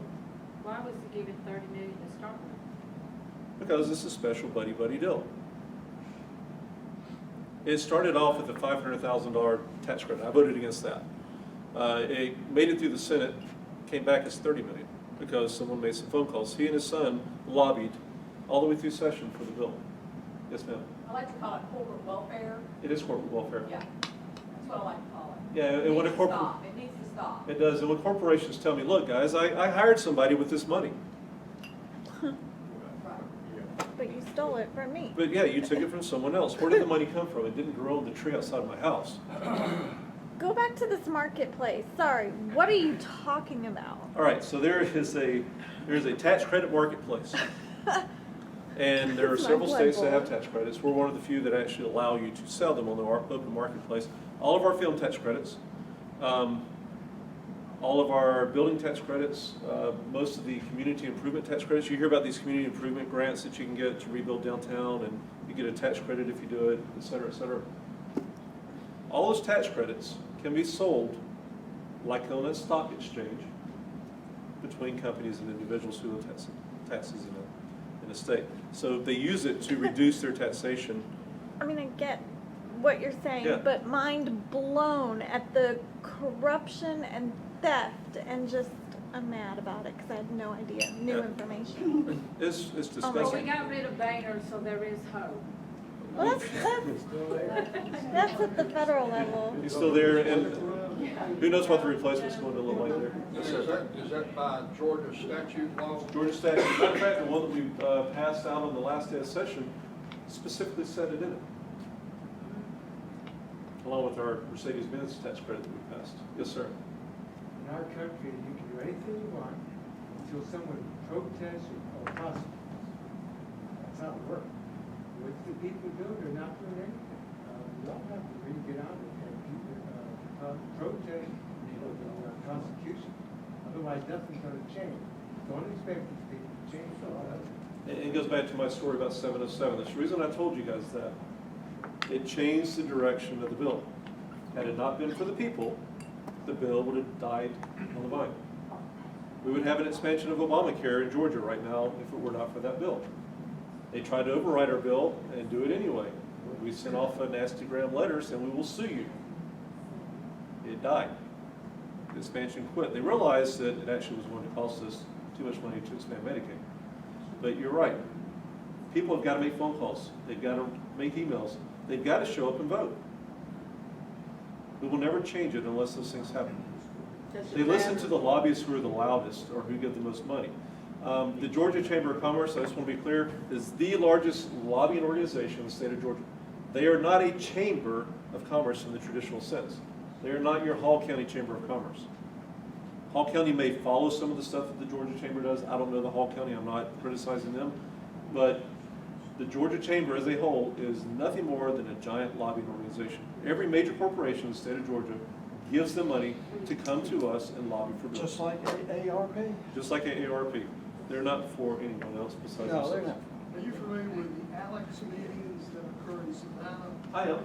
Why was he given 30 million to start with? Because it's a special buddy-buddy deal. It started off with a $500,000 tax credit. I voted against that. It made it through the Senate, came back as $30 million because someone made some phone calls. He and his son lobbied all the way through session for the bill. Yes, ma'am. I like to call it corporate welfare. It is corporate welfare. Yeah, that's what I like to call it. Yeah, and when a corporate, It needs to stop. it does. And when corporations tell me, look, guys, I hired somebody with this money. Right. But you stole it from me. But yeah, you took it from someone else. Where did the money come from? It didn't grow on the tree outside my house. Go back to this marketplace. Sorry, what are you talking about? All right, so there's a tax credit marketplace. And there are It's my several states that blood have tax credits. We're one of the few that actually allow you to sell them on the open marketplace. All of our film tax credits, all of our building tax credits, most of the community improvement tax credits. You hear about these community improvement grants that you can get to rebuild downtown, and you get a tax credit if you do it, et cetera, et cetera. All those tax credits can be sold like on a stock exchange between companies and individuals who owe taxes in a state. So they use it to reduce their taxation. I mean, I get what you're saying, Yeah. but mind blown at the corruption and theft, and just I'm mad about it because I had no idea, new Yeah. information. It's Oh my Well, disgusting. we got rid of Boehner, so there is hope. Well, that's at the federal level. He's still there, and who knows what the replacement's going to look like there. Is that by Georgia statute law? Georgia statute, matter of fact, the one that we passed out on the last day of session specifically said it in it. Along with our Mercedes-Benz tax credit that we passed. Yes, sir. In our country, you can do anything you want until someone protests or prosecutes. That's how it works. What the people do, they're not doing anything. You don't have to really get out and protest for the Constitution. Otherwise, nothing's going to change. Don't expect these people to change all of it. It goes back to my story about 707. That's the reason I told you guys that. It changed the direction of the bill. Had it not been for the people, the bill would have died on the vine. We would have an expansion of Obamacare in Georgia right now if it were not for that bill. They tried to override our bill and do it anyway. We sent off a nasty gram letter saying we will sue you. It died. The expansion quit. They realized that it actually was going to cost us too much money to expand Medicaid. But you're right. People have got to make phone calls. They've got to make emails. They've got to show up and vote. We will never change it unless those things happen. They listen to the lobbyists who are the loudest or who get the most money. The Georgia Chamber of Commerce, I just want to be clear, is the largest lobbying organization in the state of Georgia. They are not a chamber of commerce in the traditional sense. They are not your Hall County Chamber of Commerce. Hall County may follow some of the stuff that the Georgia Chamber does. I don't know the Hall County. I'm not criticizing them. But the Georgia Chamber as a whole is nothing more than a giant lobbying organization. Every major corporation in the state of Georgia gives them money to come to us and lobby for bills. Just like AARP? Just like AARP. They're not for anyone else besides No, they're themselves. not. Are you familiar with the Alex meetings that occur in Savannah? I am. Okay,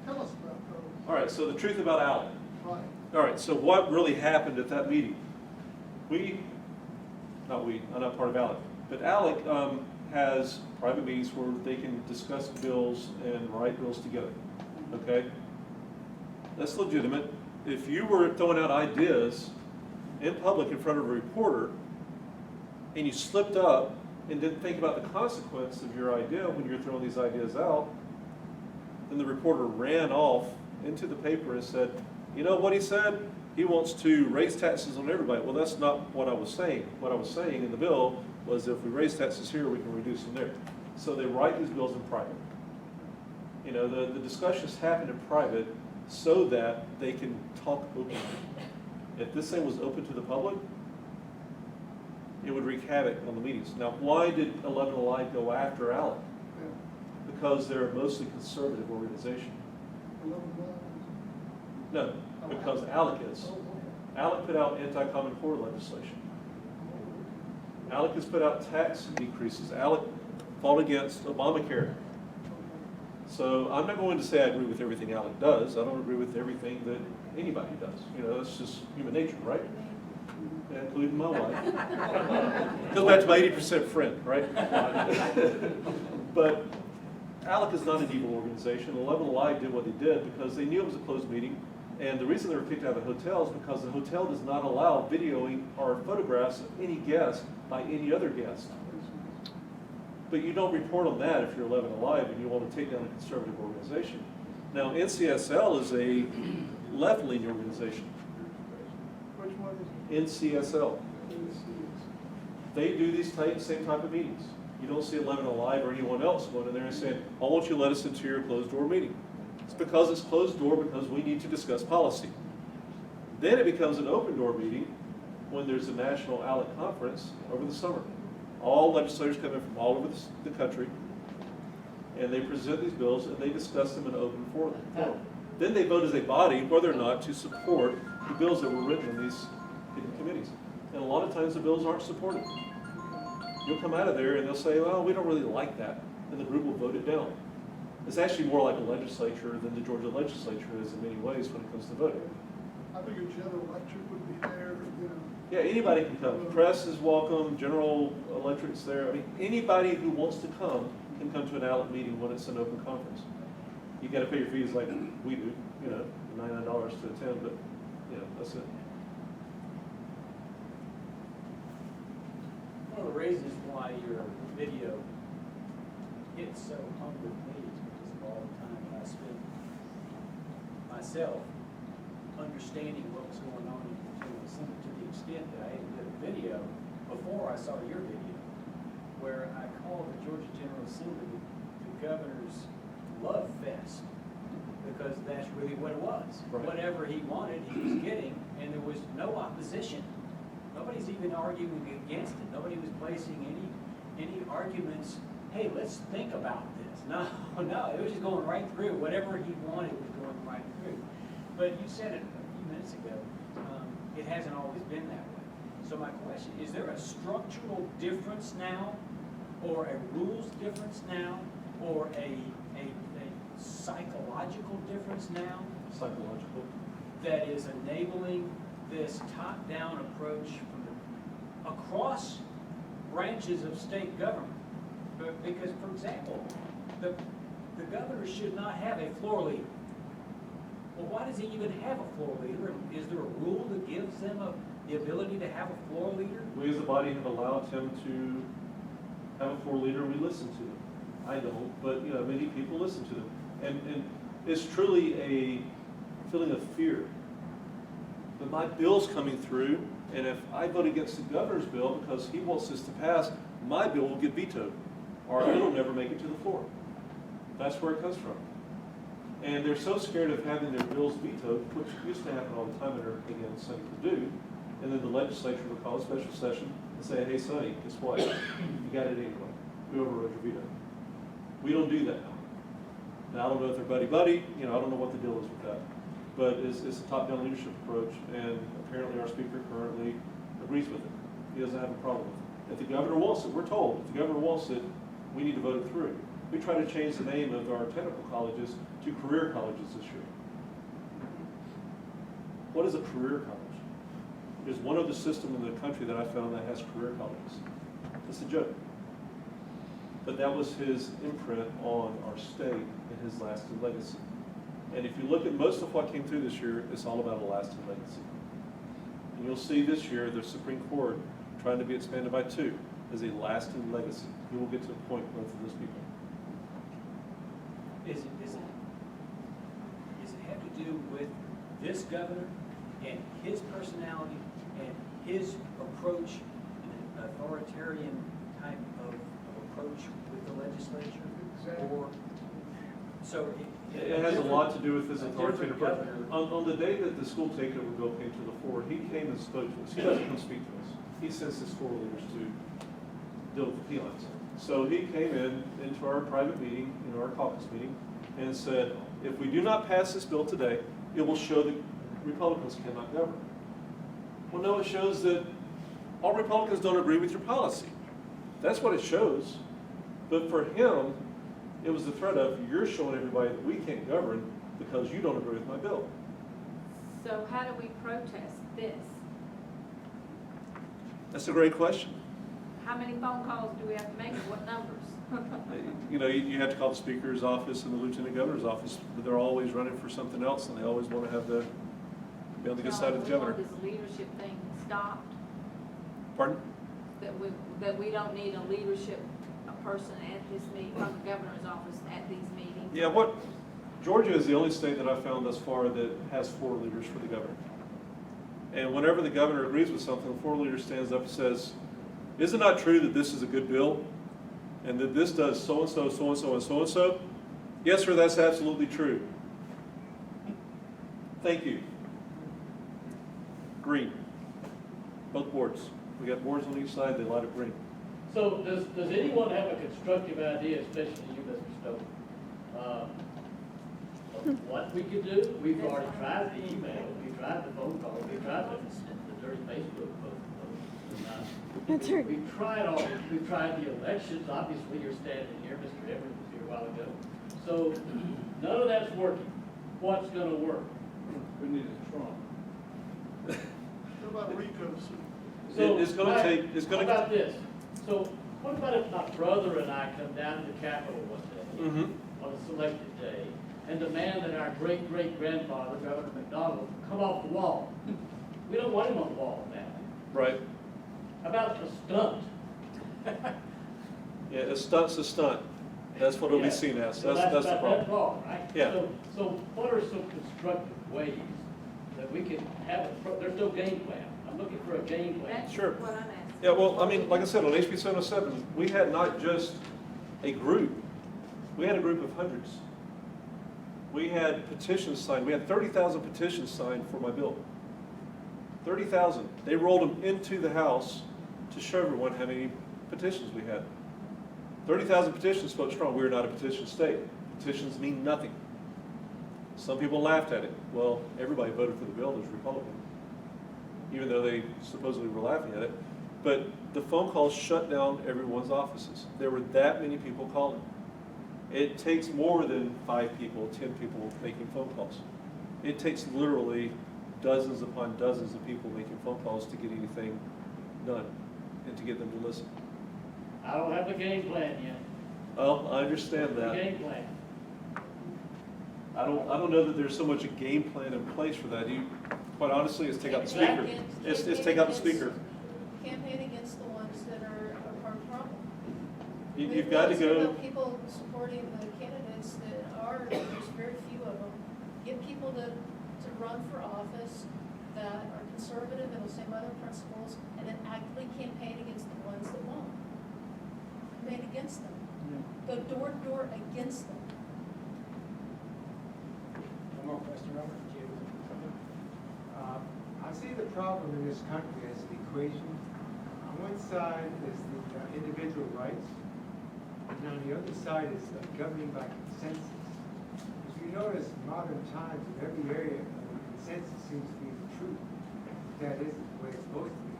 tell us about those. All right, so the truth about Alec. Right. All right, so what really happened at that meeting? I'm not part of ALEC, but ALEC has private meetings where they can discuss bills and write bills together, okay? That's legitimate. If you were throwing out ideas in public in front of a reporter and you slipped up and didn't think about the consequence of your idea when you're throwing these ideas out, then the reporter ran off into the paper and said, you know what he said? He wants to raise taxes on everybody. Well, that's not what I was saying. What I was saying in the bill was if we raise taxes here, we can reduce them there. So they write these bills in private. You know, the discussions happen in private so that they can talk openly. If this thing was open to the public, it would wreak havoc on the meetings. Now, why did 11 Alive go after ALEC? Because they're a mostly conservative organization. No, because ALEC is. ALEC put out anti-common core legislation. ALEC has put out tax decreases. ALEC fought against Obamacare. So I'm not going to say I agree with everything ALEC does. I don't agree with everything that anybody does. You know, that's just human nature, right? Yeah, including my wife. Goes back to my 80% friend, right? But ALEC is not an evil organization. 11 Alive did what they did because they knew it was a closed meeting. And the reason they were kicked out of the hotel is because the hotel does not allow videoing or photographs of any guest by any other guest. But you don't report on that if you're 11 Alive and you want to take down a conservative organization. Now, NCSL is a left-leaning organization. Which one is NCSL. it? They do these same type of meetings. You don't see 11 Alive or anyone else going in there and saying, I want you to let us into your closed-door meeting. It's because it's closed door because we need to discuss policy. Then it becomes an open-door meeting when there's a national ALEC conference over the summer. All legislators come in from all over the country, and they present these bills, and they discuss them in an open forum. Then they vote as a body whether or not to support the bills that were written in these hidden committees. And a lot of times the bills aren't supported. You'll come out of there and they'll say, well, we don't really like that, and the group will vote it down. It's actually more like a legislature than the Georgia legislature is in many ways when it comes to voting. I think a general lecture would be there, you know. Yeah, anybody can come. Press is welcome, General Electric's there. I mean, anybody who wants to come can come to an ALEC meeting when it's an open conference. You gotta pay your fees like we do, you know, $99 to attend, but, you know, that's it. One of the reasons why your video hits so home with me is because of all the time that I spent myself understanding what was going on in the Senate, to the extent that I even did a video before I saw your video, where I called the Georgia General Assembly the governor's love fest, because that's really what it was. Right. Whatever he wanted, he was getting, and there was no opposition. Nobody's even arguing against it. Nobody was placing any arguments. Hey, let's think about this. No, it was just going right through. Whatever he wanted was going right through. But you said it a few minutes ago, it hasn't always been that way. So my question, is there a structural difference now, or a rules difference now, or a psychological difference now? Psychological. That is enabling this top-down approach across branches of state government? Because, for example, the governor should not have a floor leader. Well, why does he even have a floor leader? Is there a rule that gives them the ability to have a floor leader? We as a body have allowed him to have a floor leader. We listen to him. I don't, but you know, many people listen to them. And it's truly a feeling of fear. But my bill's coming through, and if I vote against the governor's bill because he wants this to pass, my bill will get vetoed, or it'll never make it to the floor. That's where it comes from. And they're so scared of having their bills vetoed, which used to happen all the time in everything in Sonny could do, and then the legislature would call a special session and say, hey, Sonny, guess what? You got it anyway. We overrode your veto. We don't do that now. Now, I don't know if they're buddy-buddy, you know, I don't know what the deal is with that. But it's a top-down leadership approach, and apparently our speaker currently agrees with it. He doesn't have a problem with it. If the governor wants it, we're told, if the governor wants it, we need to vote it through. We try to change the name of our technical colleges to career colleges this year. What is a career college? There's one other system in the country that I found that has career colleges. It's a joke. But that was his imprint on our state and his lasting legacy. And if you look at most of what came through this year, it's all about a lasting legacy. And you'll see this year the Supreme Court trying to be expanded by 2 is a lasting legacy. You will get to a point with both of those people. Does it have to do with this governor and his personality and his approach, an authoritarian type of approach with the legislature? Exactly. Or So It has a lot to do with his a authoritative different presence. governor. On the day that the school takeover bill came to the floor, he came and spoke to us. He doesn't come speak to us. He sends his floor leaders to deal with the peons. So he came into our private meeting, our caucus meeting, and said, if we do not pass this bill today, it will show that Republicans cannot govern. Well, no, it shows that all Republicans don't agree with your policy. That's what it shows. But for him, it was the threat of, you're showing everybody that we can't govern because you don't agree with my bill. So how do we protest this? That's a great question. How many phone calls do we have to make and what numbers? You have to call the speaker's office and the lieutenant governor's office, but they're always running for something else, and they always want to be on the good side of the governor. So we want this leadership thing stopped, Pardon? that we don't need a leadership person at this meeting, from the governor's office at these meetings? Yeah, Georgia is the only state that I've found thus far that has floor leaders for the governor. And whenever the governor agrees with something, the floor leader stands up and says, is it not true that this is a good bill? And that this does so-and-so, so-and-so, and so-and-so? Yes, sir, that's absolutely true. Thank you. Green. Both boards. We got boards on each side, they light up green. So does anyone have a constructive idea, especially you, Mr. Stokes, of what we could do? We've already tried the email, we tried the phone call, we tried the dirty Facebook post. That's right. We've tried all this. We've tried the elections. Obviously, you're standing here. Mr. Evans was here a while ago. So none of that's working. What's going to work? We need a Trump. What about Rico's? It's gonna take, How about this? So what about if my brother and I come down to the Capitol one day, on a selected day, and demand that our great-great-grandfather, Governor McDonald, come off the wall? We don't want him on the wall now. Right. How about a stunt? Yeah, a stunt's a stunt. That's what it'll be seen as. So That's the that's problem. wrong, right? Yeah. So what are some constructive ways that we can have, there's no game plan. I'm looking for a game plan. That's Sure. what I'm asking. Yeah, well, I mean, like I said, on HB 707, we had not just a group, we had a group of hundreds. We had petitions signed, we had 30,000 petitions signed for my bill. 30,000. They rolled them into the House to show everyone how many petitions we had. 30,000 petitions spoke strong. We're not a petition state. Petitions mean nothing. Some people laughed at it. Well, everybody voted for the bill as Republican, even though they supposedly were laughing at it. But the phone calls shut down everyone's offices. There were that many people calling. It takes more than 5 people, 10 people making phone calls. It takes literally dozens upon dozens of people making phone calls to get anything done and to get them to listen. I don't have a game plan yet. Well, I understand The that. game plan. I don't know that there's so much a game plan in place for that. Quite honestly, it's take out the speaker. It's take out the speaker. Campaign against the ones that are a part of the problem. You've got to go. People supporting the candidates that are, there's very few of them. Get people to run for office that are conservative and the same other principles, and then actively campaign against the ones that won't. Campaign against them. Go door to door against them. One more question, Robert? I see the problem in this country as an equation. On one side is the individual rights, and on the other side is the governing by consensus. As you notice, in modern times, in every area, the consensus seems to be the truth. That isn't the way it's supposed to be.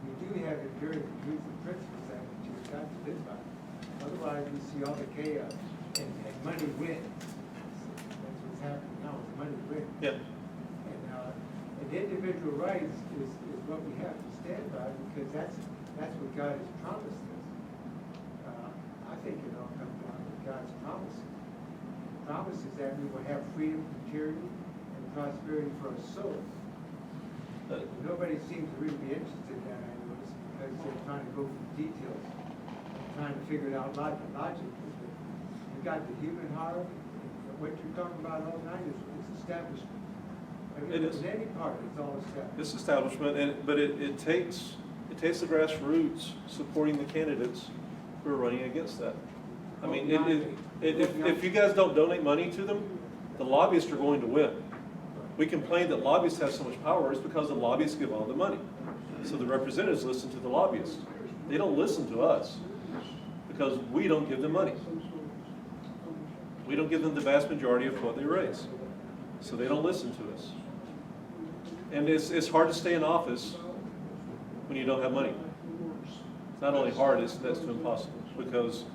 You do have empirical truth and principles that you've got to live by. Otherwise, you see all the chaos, and money wins. That's what's happening now, is money wins. Yeah. And individual rights is what we have to stand by, because that's what God has promised us. I think it all comes down to God's promises. Promises that we will have freedom from tyranny and prosperity for our souls. Nobody seems to really be interested in that, I notice, because they're trying to go for the details, trying to figure it out logically. You got the human heart, and what you're talking about all night is establishment. It is. In any part, it's all established. It's establishment, but it takes the grassroots supporting the candidates who are running against that. I mean, if you guys don't donate money to them, the lobbyists are going to win. We complain that lobbyists have so much power, it's because the lobbyists give all the money. So the representatives listen to the lobbyists. They don't listen to us because we don't give them money. We don't give them the vast majority of what they raise. So they don't listen to us. And it's hard to stay in office when you don't have money. It's not only hard, it's next to impossible. Because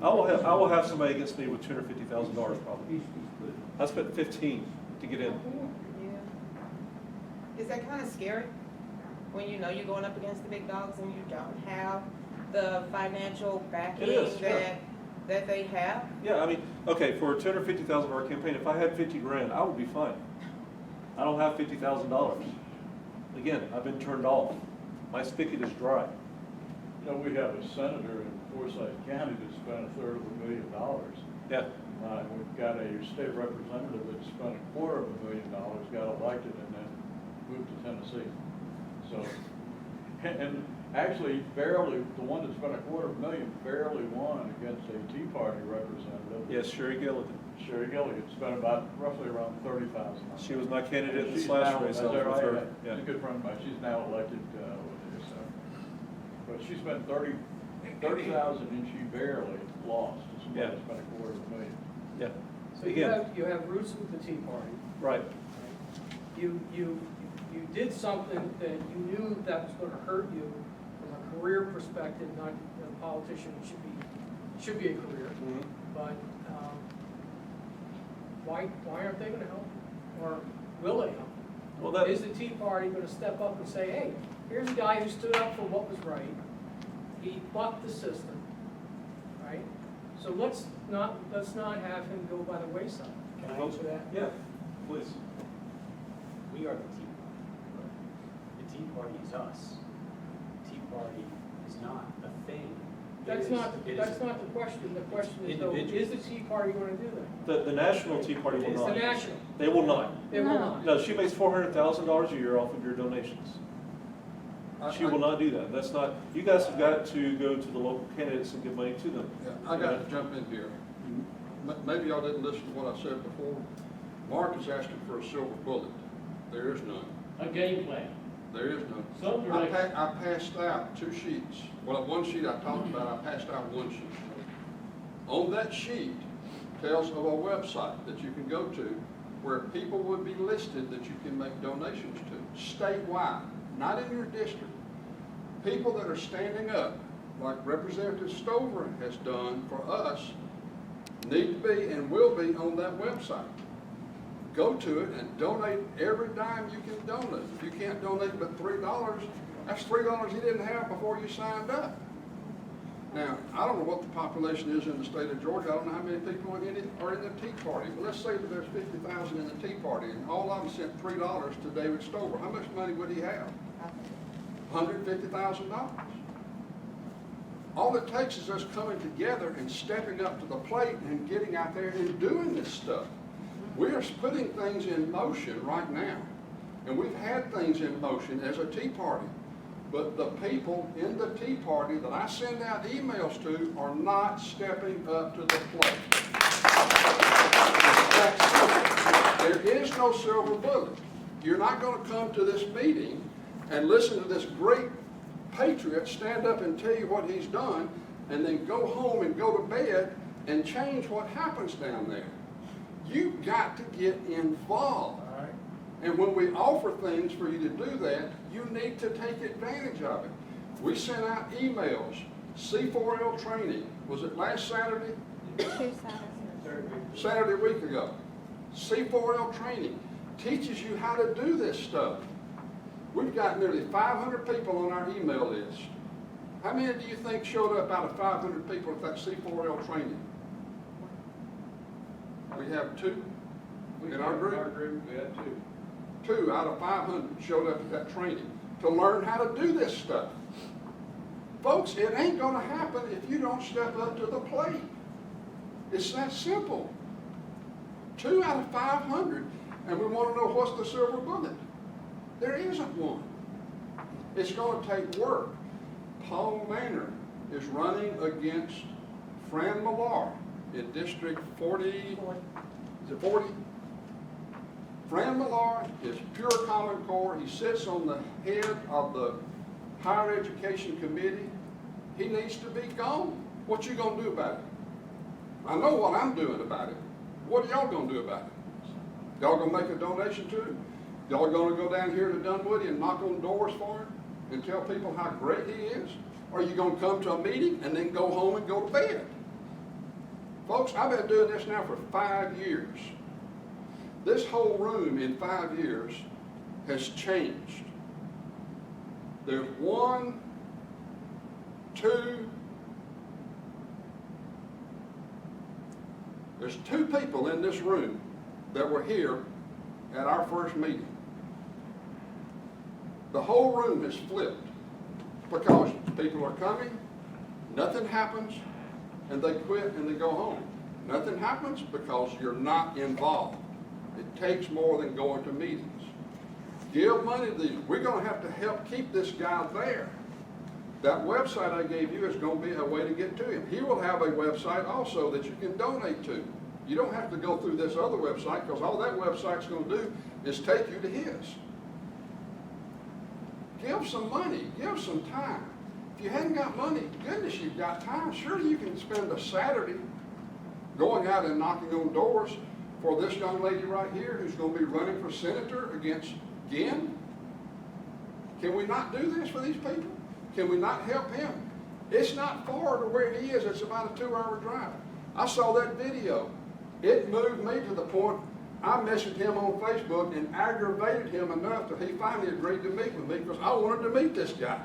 I will have somebody against me with $250,000 probably. I spent 15 to get in. Yeah. Is that kind of scary? When you know you're going up against the big dogs and you don't have the financial backing that they have? Yeah, I mean, okay, for a $250,000 campaign, if I had 50 grand, I would be fine. I don't have $50,000. Again, I've been turned off. My spigot is dry. You know, we have a senator in Forsyth County that spent $250,000. Yeah. We've got a state representative that spent $250,000, got elected, and then moved to Tennessee. So, and actually barely, the one that spent $250,000 barely won against a Tea Party representative. Yes, Sherry Gilligan. Sherry Gilligan spent about roughly around $30,000. She was my candidate in this She's last now- race. is I was that with right? her. Yeah. She's a good friend of mine. She's now elected with us. But she spent $30,000 and she barely lost. Somebody Yeah. spent $250,000. Yeah. So you have roots with the Tea Party. Right. You did something that you knew that was gonna hurt you from a career perspective, not a politician should be a career. Mm-hmm. But, why aren't they gonna help? Or will they help? Well, Is the Tea Party gonna step up and say, hey, here's a guy who stood up for what was right, he bucked the system, right? So let's not have him go by the wayside. Can I answer that? Yeah, please. We are the Tea Party. The Tea Party is us. The Tea Party is not a thing. That's not the question. The question is, though, is the Tea Party gonna do that? The National Tea Party will It's not. the national. They will not. They will not. No, she makes $400,000 a year off of your donations. She will not do that. That's not, you guys have got to go to the local candidates and give money to them. Yeah, I got to jump in here. Maybe y'all didn't listen to what I said before. Mark is asking for a silver bullet. There is none. A game plan. There is none. Some I direction. passed out 2 sheets. Well, one sheet I talked about, I passed out 1 sheet. On that sheet tells of a website that you can go to where people would be listed that you can make donations to, statewide, not in your district. People that are standing up, like Representative Stover has done for us, need to be and will be on that website. Go to it and donate every dime you can donate. If you can't donate but $3, that's $3 you didn't have before you signed up. Now, I don't know what the population is in the state of Georgia. I don't know how many people are in the Tea Party. But let's say that there's 50,000 in the Tea Party and all of them sent $3 to David Stover. How much money would he have? $150,000. All it takes is us coming together and stepping up to the plate and getting out there and doing this stuff. We are putting things in motion right now. And we've had things in motion as a Tea Party. But the people in the Tea Party that I send out emails to are not stepping up to the plate. There is no silver bullet. You're not going to come to this meeting and listen to this great patriot stand up and tell you what he's done and then go home and go to bed and change what happens down there. You've got to get involved. And when we offer things for you to do that, you need to take advantage of it. We sent out emails, C4L training. Was it last Saturday? 2 Saturdays. Saturday a week ago. C4L training teaches you how to do this stuff. We've got nearly 500 people on our email list. How many do you think showed up out of 500 people at that C4L training? We have 2 in our group. In our group, we had 2. 2 out of 500 showed up at that training to learn how to do this stuff. Folks, it ain't going to happen if you don't step up to the plate. It's that simple. 2 out of 500, and we want to know what's the silver bullet. There isn't one. It's going to take work. Paul Manor is running against Fran Millar in District 40, is it 40? Fran Millar is pure Common Core. He sits on the head of the Higher Education Committee. He needs to be gone. What you gonna do about it? I know what I'm doing about it. What are y'all gonna do about it? Y'all gonna make a donation to him? Y'all gonna go down here to Dunwoody and knock on doors for him and tell people how great he is? Or are you gonna come to a meeting and then go home and go to bed? Folks, I've been doing this now for 5 years. This whole room in 5 years has changed. There's there's two people in this room that were here at our first meeting. The whole room is flipped because people are coming, nothing happens, and they quit and they go home. Nothing happens because you're not involved. It takes more than going to meetings. Give money to these. We're going to have to help keep this guy there. That website I gave you is going to be a way to get to him. He will have a website also that you can donate to. You don't have to go through this other website because all that website's going to do is take you to his. Give some money. Give some time. If you hadn't got money, goodness, you've got time. Surely you can spend a Saturday going out and knocking on doors for this young lady right here who's going to be running for senator against Ginn. Can we not do this for these people? Can we not help him? It's not far to where he is. It's about a 2-hour drive. I saw that video. It moved me to the point I messaged him on Facebook and aggravated him enough that he finally agreed to meet with me because I wanted to meet this guy.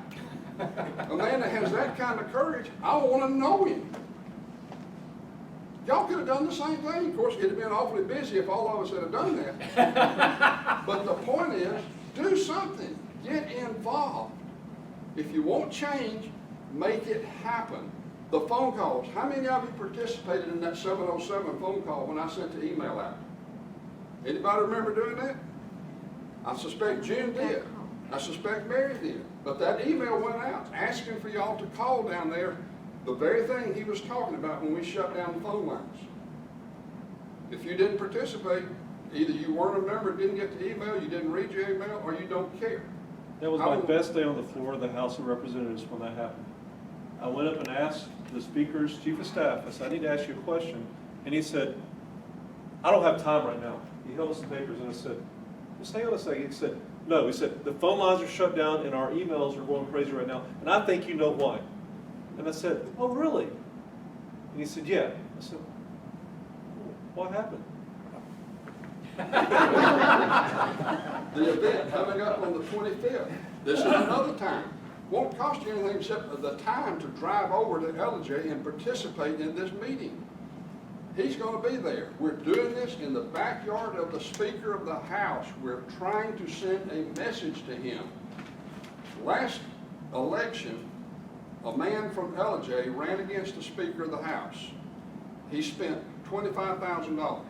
A man that has that kind of courage, I want to know him. Y'all could have done the same thing. Of course, it'd have been awfully busy if all of us had done that. But the point is, do something. Get involved. If you want change, make it happen. The phone calls. How many of you participated in that 707 phone call when I sent the email out? Anybody remember doing that? I suspect June did. I suspect Mary did. But that email went out asking for y'all to call down there the very thing he was talking about when we shut down the phone lines. If you didn't participate, either you weren't a member, didn't get the email, you didn't read your email, or you don't care. That was my best day on the floor of the House of Representatives when that happened. I went up and asked the Speaker's Chief of Staff, I said, I need to ask you a question. And he said, I don't have time right now. He held us some papers and I said, just hang on a second. He said, no, he said, the phone lines are shut down and our emails are going crazy right now, and I think you know why. And I said, oh, really? And he said, yeah. I said, what happened? The event coming up on the 25th. This is another time. Won't cost you anything except the time to drive over to Ellijay and participate in this meeting. He's going to be there. We're doing this in the backyard of the Speaker of the House. We're trying to send a message to him. Last election, a man from Ellijay ran against the Speaker of the House. He spent $25,000.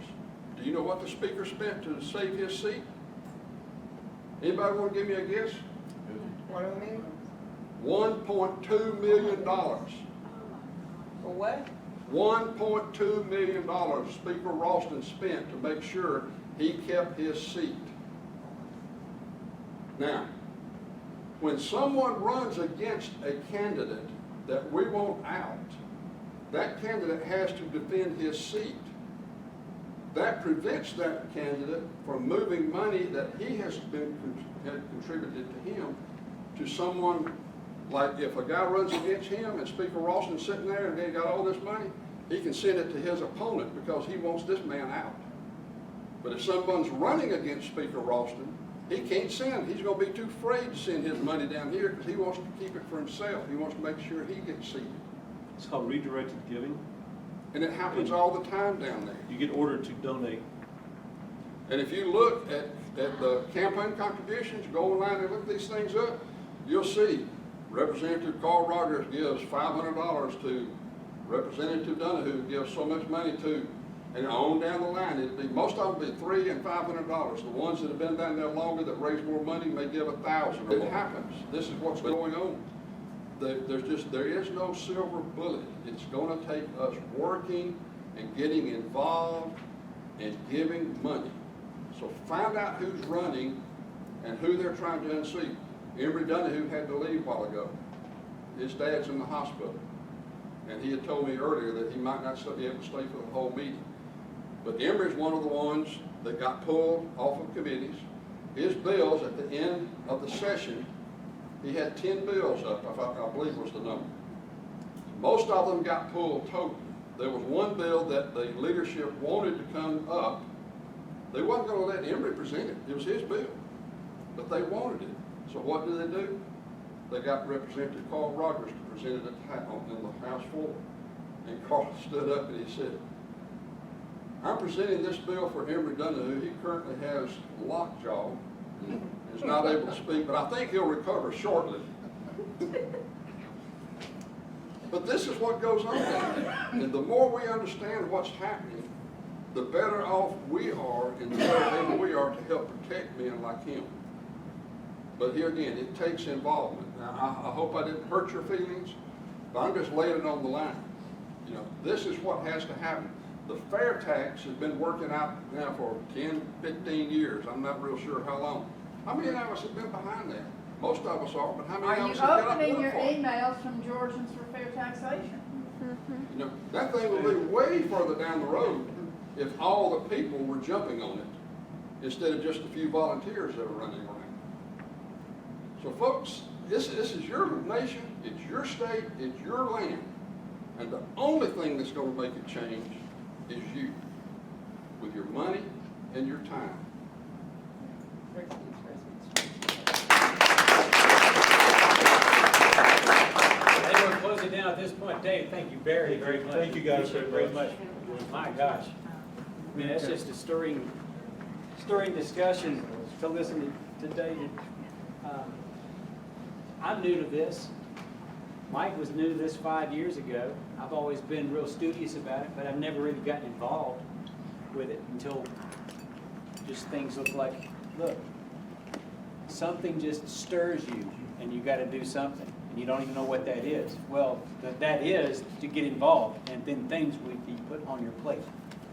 Do you know what the Speaker spent to save his seat? Anybody want to give me a guess? $1.2 million. For what? $1.2 million Speaker Ralston spent to make sure he kept his seat. Now, when someone runs against a candidate that we want out, that candidate has to defend his seat. That prevents that candidate from moving money that he had contributed to him to someone. Like if a guy runs against him and Speaker Ralston's sitting there and he got all this money, he can send it to his opponent because he wants this man out. But if someone's running against Speaker Ralston, he can't send. He's going to be too afraid to send his money down here because he wants to keep it for himself. He wants to make sure he gets seated. It's called redirected giving. And it happens all the time down there. You get ordered to donate. And if you look at the campaign contributions, go online and look these things up, you'll see Representative Carl Rogers gives $500 to Representative Donahue gives so much money to, and on down the line, it'd be, most of them be $300 and $500. The ones that have been down there longer that raise more money may give $1,000. It happens. This is what's going on. there is no silver bullet. It's gonna take us working and getting involved and giving money. So find out who's running and who they're trying to unseat. Emory Donahue had to leave a while ago. His dad's in the hospital. And he had told me earlier that he might not be able to stay for the whole meeting. But Emory's one of the ones that got pulled off of committees. His bills at the end of the session, he had 10 bills up, I believe was the number. Most of them got pulled totally. There was one bill that the leadership wanted to come up. They wasn't going to let Emory present it. It was his bill. But they wanted it. So what do? They got Representative Carl Rogers to present it in the House floor. And Carl stood up and he said, I'm presenting this bill for Emory Donahue. He currently has lockjaw and is not able to speak, but I think he'll recover shortly. But this is what goes on down there. And the more we understand what's happening, the better off we are and the better able we are to help protect men like him. But here again, it takes involvement. Now, I hope I didn't hurt your feelings, but I'm just laying it on the line. You know, this is what has to happen. The fair tax has been working out now for 10, 15 years. I'm not real sure how long. How many of us have been behind that? Most of us are, but how many of us have got up Are you opening your for it? emails from Georgians for fair taxation? You know, that thing would be way further down the road if all the people were jumping on it instead of just a few volunteers that are running around. So folks, this is your nation, it's your state, it's your land. And the only thing that's going to make it change is you, with your money and your time. I think we're closing down at this point. Dave, thank you very, very much. Thank you guys Appreciate it very very much. My gosh. I mean, that's just a stirring discussion to listen to David. I'm new to this. Mike was new to this 5 years ago. I've always been real studious about it, but I've never really gotten involved with it until just things look, something just stirs you and you got to do something and you don't even know what that is. Well, that is to get involved, and then things will be put on your plate.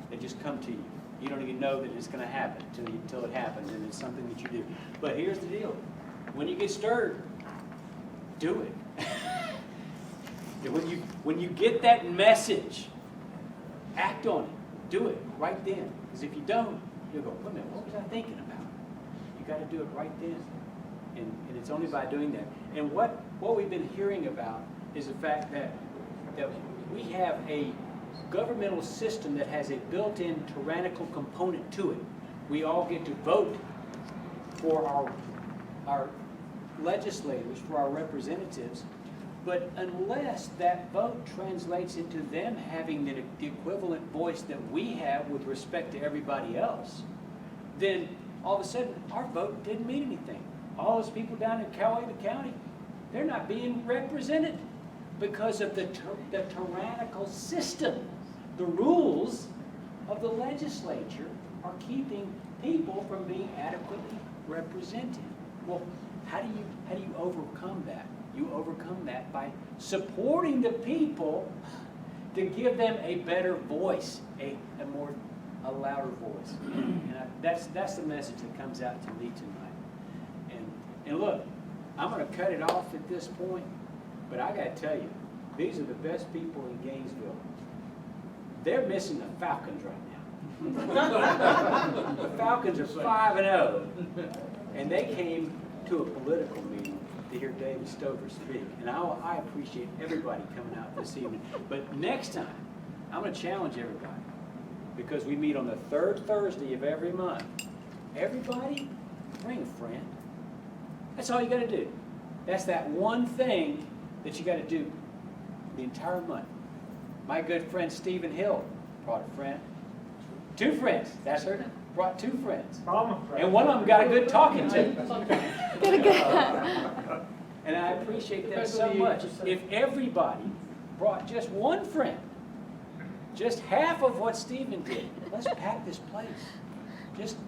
They just come to you. You don't even know that it's going to happen until it happens, and it's something that you do. But here's the deal. When you get stirred, do it. When you get that message, act on it. Do it right then. Because if you don't, you'll go, wait a minute, what was I thinking about? You got to do it right then. And it's only by doing that. And what we've been hearing about is the fact that we have a governmental system that has a built-in tyrannical component to it. We all get to vote for our legislators, for our representatives, but unless that vote translates into them having the equivalent voice that we have with respect to everybody else, then all of a sudden our vote didn't mean anything. All those people down in Coweta County, they're not being represented because of the tyrannical system. The rules of the legislature are keeping people from being adequately represented. Well, how do you overcome that? You overcome that by supporting the people to give them a better voice, a louder voice. And that's the message that comes out to me tonight. And look, I'm going to cut it off at this point, but I got to tell you, these are the best people in Gainesville. They're missing the Falcons right now. The Falcons are 5-0, and they came to a political meeting to hear David Stover speak. And I appreciate everybody coming out this evening. But next time, I'm going to challenge everybody, because we meet on the third Thursday of every month. Everybody, bring a friend. That's all you got to do. That's that one thing that you got to do the entire month. My good friend Stephen Hill brought a friend. 2 friends. That's her name. Brought 2 friends. And one of them got a good talking to. And I appreciate that so much. If everybody brought just 1 friend, just half of what Stephen did, let's pack this place.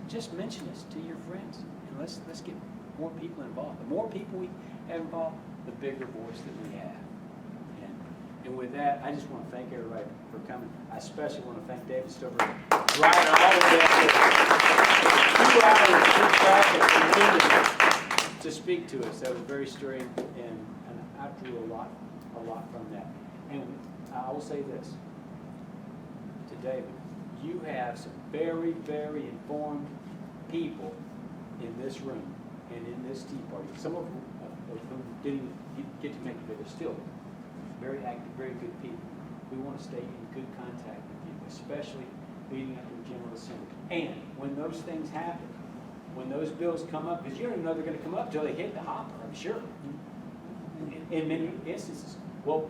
Just mention this to your friends, and let's get more people involved. The more people we have involved, the bigger voice that we have. And with that, I just want to thank everybody for coming. I especially want to thank David Stover driving all the way up here. 2 hours through traffic from Linden to speak to us. That was very stirring, and I drew a lot from that. And I will say this to David, you have some very, very informed people in this room and in this Tea Party. Some of whom didn't get to make it, but they're still very active, very good people. We want to stay in good contact with you, especially leading up to the General Assembly. And when those things happen, when those bills come up, because you don't even know they're going to come up until they hit the hopper, I'm sure, in many instances. Well,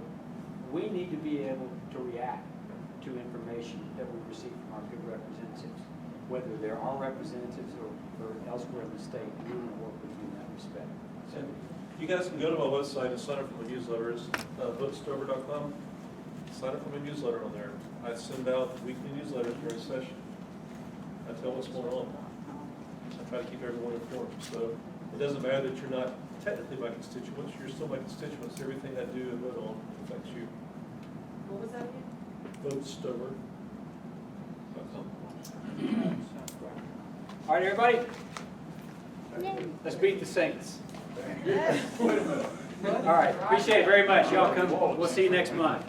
we need to be able to react to information that we receive from our good representatives, whether they're our representatives or elsewhere in the state. We want to work with you in that respect. So, You guys can go to my website and sign up for my newsletters, votestover.com. Sign up for my newsletter on there. I send out weekly newsletters during session. I tell what's going on. I try to keep everyone informed. So it doesn't matter that you're not technically my constituents. You're still my constituents. Everything I do and vote on affects you. What was that again? Votestover.com. all right, everybody, let's beat the Saints. All right, appreciate it very much. Y'all come. We'll see you next month.